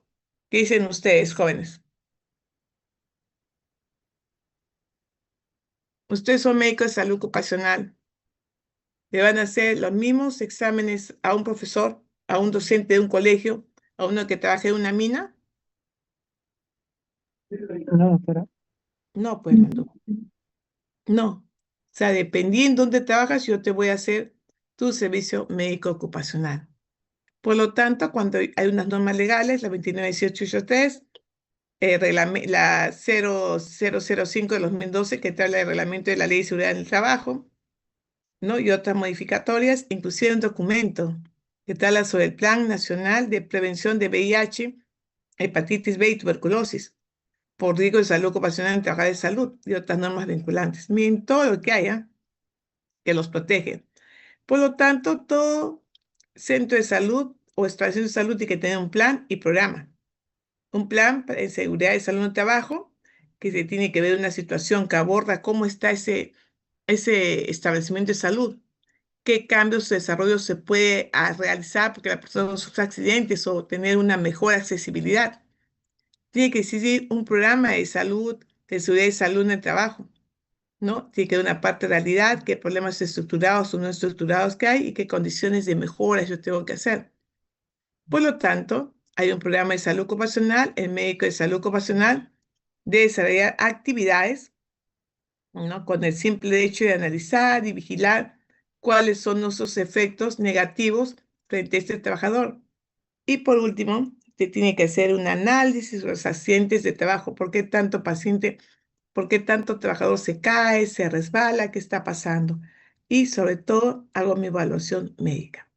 ¿Qué dicen ustedes, jóvenes? Ustedes son médicos de salud ocupacional. Le van a hacer los mismos exámenes a un profesor, a un docente de un colegio, a uno que trabaje en una mina. No, doctora. No, pues, Mandú. No. O sea, dependiendo dónde trabajas, yo te voy a hacer tu servicio médico ocupacional. Por lo tanto, cuando hay unas normas legales, la 29.1883, la 0005 de 2012, que te habla del reglamento de la Ley de Seguridad en el Trabajo, ¿no? Y otras modificatorias, inclusive un documento que te habla sobre el Plan Nacional de Prevención de VIH, Hepatitis B y Tuberculosis, por riesgo de salud ocupacional en trabajadores de salud y otras normas vinculantes. Miren todo lo que haya que los protege. Por lo tanto, todo centro de salud o estación de salud tiene que tener un plan y programa. Un plan de seguridad de salud en el trabajo, que se tiene que ver una situación que aborda cómo está ese establecimiento de salud, qué cambios o desarrollos se puede realizar porque la persona no sufre accidentes o tener una mejor accesibilidad. Tiene que existir un programa de salud, de seguridad y salud en el trabajo, ¿no? Tiene que haber una parte de realidad, qué problemas estructurados o no estructurados que hay y qué condiciones de mejora yo tengo que hacer. Por lo tanto, hay un programa de salud ocupacional, el médico de salud ocupacional debe desarrollar actividades, ¿no? Con el simple hecho de analizar y vigilar cuáles son nuestros efectos negativos frente a este trabajador. Y por último, se tiene que hacer un análisis de los accidentes de trabajo, por qué tanto paciente, por qué tanto trabajador se cae, se resbala, qué está pasando. Y sobre todo, hago mi evaluación médica.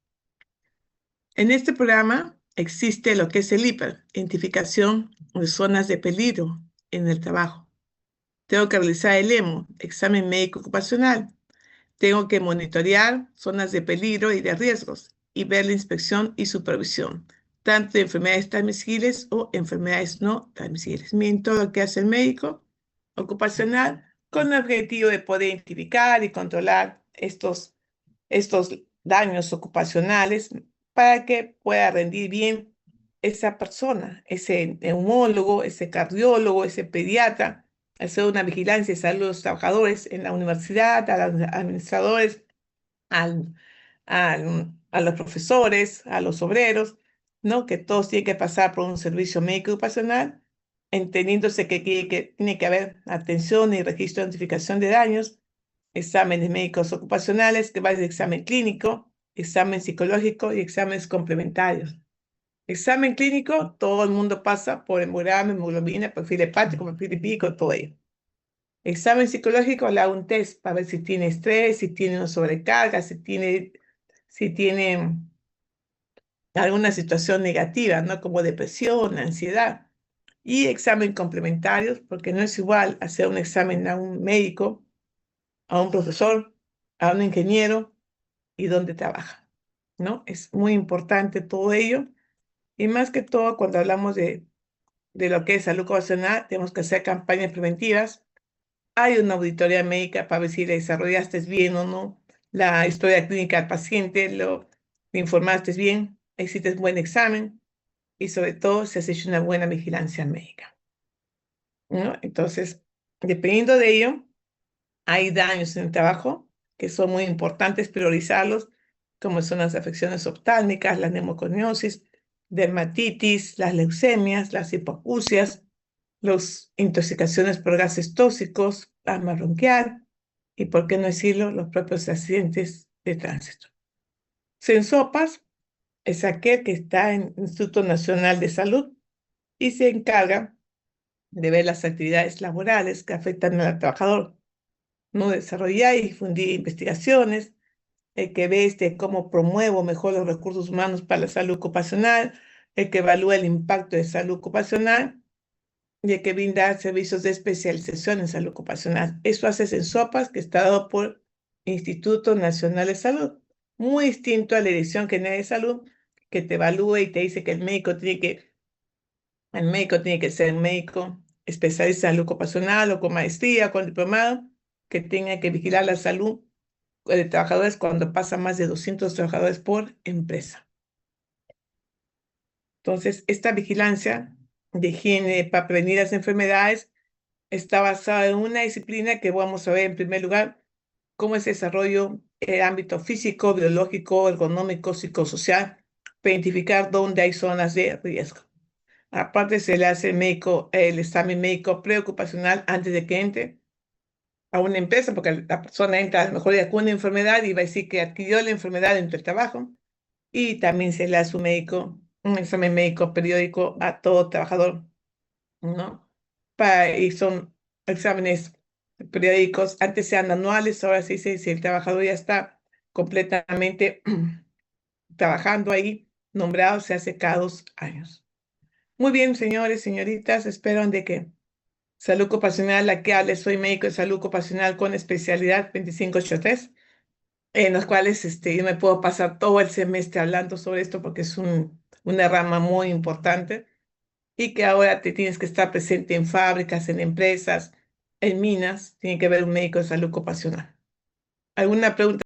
En este programa existe lo que es el IPER, identificación de zonas de peligro en el trabajo. Tengo que realizar el EMO, examen médico ocupacional. Tengo que monitorear zonas de peligro y de riesgos y ver la inspección y supervisión, tanto de enfermedades transmisibles o enfermedades no transmisibles. Miren todo lo que hace el médico ocupacional con el objetivo de poder identificar y controlar estos daños ocupacionales para que pueda rendir bien esa persona, ese neumólogo, ese cardiólogo, ese pediatra, hacer una vigilancia de salud de los trabajadores en la universidad, a los administradores, a los profesores, a los obreros, ¿no? Que todos tienen que pasar por un servicio médico ocupacional, entendiéndose que tiene que haber atención y registro de notificación de daños, exámenes médicos ocupacionales, que va desde examen clínico, examen psicológico y exámenes complementarios. Examen clínico, todo el mundo pasa por hemograma, hemoglobina, perfil hepático, perfil lipídico, todo ello. Examen psicológico, le hago un test para ver si tiene estrés, si tiene una sobrecarga, si tiene alguna situación negativa, ¿no? Como depresión, ansiedad. Y examen complementarios, porque no es igual hacer un examen a un médico, a un profesor, a un ingeniero y dónde trabaja, ¿no? Es muy importante todo ello. Y más que todo, cuando hablamos de lo que es salud ocupacional, tenemos que hacer campañas preventivas. Hay una auditoría médica para ver si le desarrollaste bien o no la historia clínica del paciente, le informaste bien, hiciste un buen examen y sobre todo si has hecho una buena vigilancia médica, ¿no? Entonces, dependiendo de ello, hay daños en el trabajo que son muy importantes priorizarlos, como son las afecciones oftálmicas, la neumoconiosis, dermatitis, las leucemias, las hipoacusias, las intoxicaciones por gases tóxicos, asma bronquial y, por qué no decirlo, los propios accidentes de tránsito. Sensopas es aquel que está en el Instituto Nacional de Salud y se encarga de ver las actividades laborales que afectan al trabajador, no desarrollar y difundir investigaciones, el que ve cómo promuevo mejor los recursos humanos para la salud ocupacional, el que evalúa el impacto de salud ocupacional y el que brinda servicios de especialización en salud ocupacional. Eso hace Sensopas, que está dado por Instituto Nacional de Salud, muy distinto a la Dirección General de Salud, que te evalúe y te dice que el médico tiene que ser un médico especialista en salud ocupacional o con maestría, con diplomado, que tenga que vigilar la salud de trabajadores cuando pasa más de 200 trabajadores por empresa. Entonces, esta vigilancia de higiene para prevenir las enfermedades está basada en una disciplina que vamos a ver en primer lugar, cómo es el desarrollo el ámbito físico, biológico, ergonómico, psicosocial, para identificar dónde hay zonas de riesgo. Aparte, se le hace el examen médico preocupacional antes de que entre a una empresa, porque la persona entra a lo mejor ya con una enfermedad y va a decir que adquirió la enfermedad dentro del trabajo. Y también se le hace un examen médico periódico a todo trabajador, ¿no? Y son exámenes periódicos, antes eran anuales, ahora sí si el trabajador ya está completamente trabajando ahí, nombrado, se hace cada 2 años. Muy bien, señores, señoritas, espero de que salud ocupacional, la que hable, soy médico de salud ocupacional con especialidad 2583, en los cuales yo me puedo pasar todo el semestre hablando sobre esto porque es una rama muy importante y que ahora te tienes que estar presente en fábricas, en empresas, en minas, tiene que haber un médico de salud ocupacional. ¿Alguna pregunta?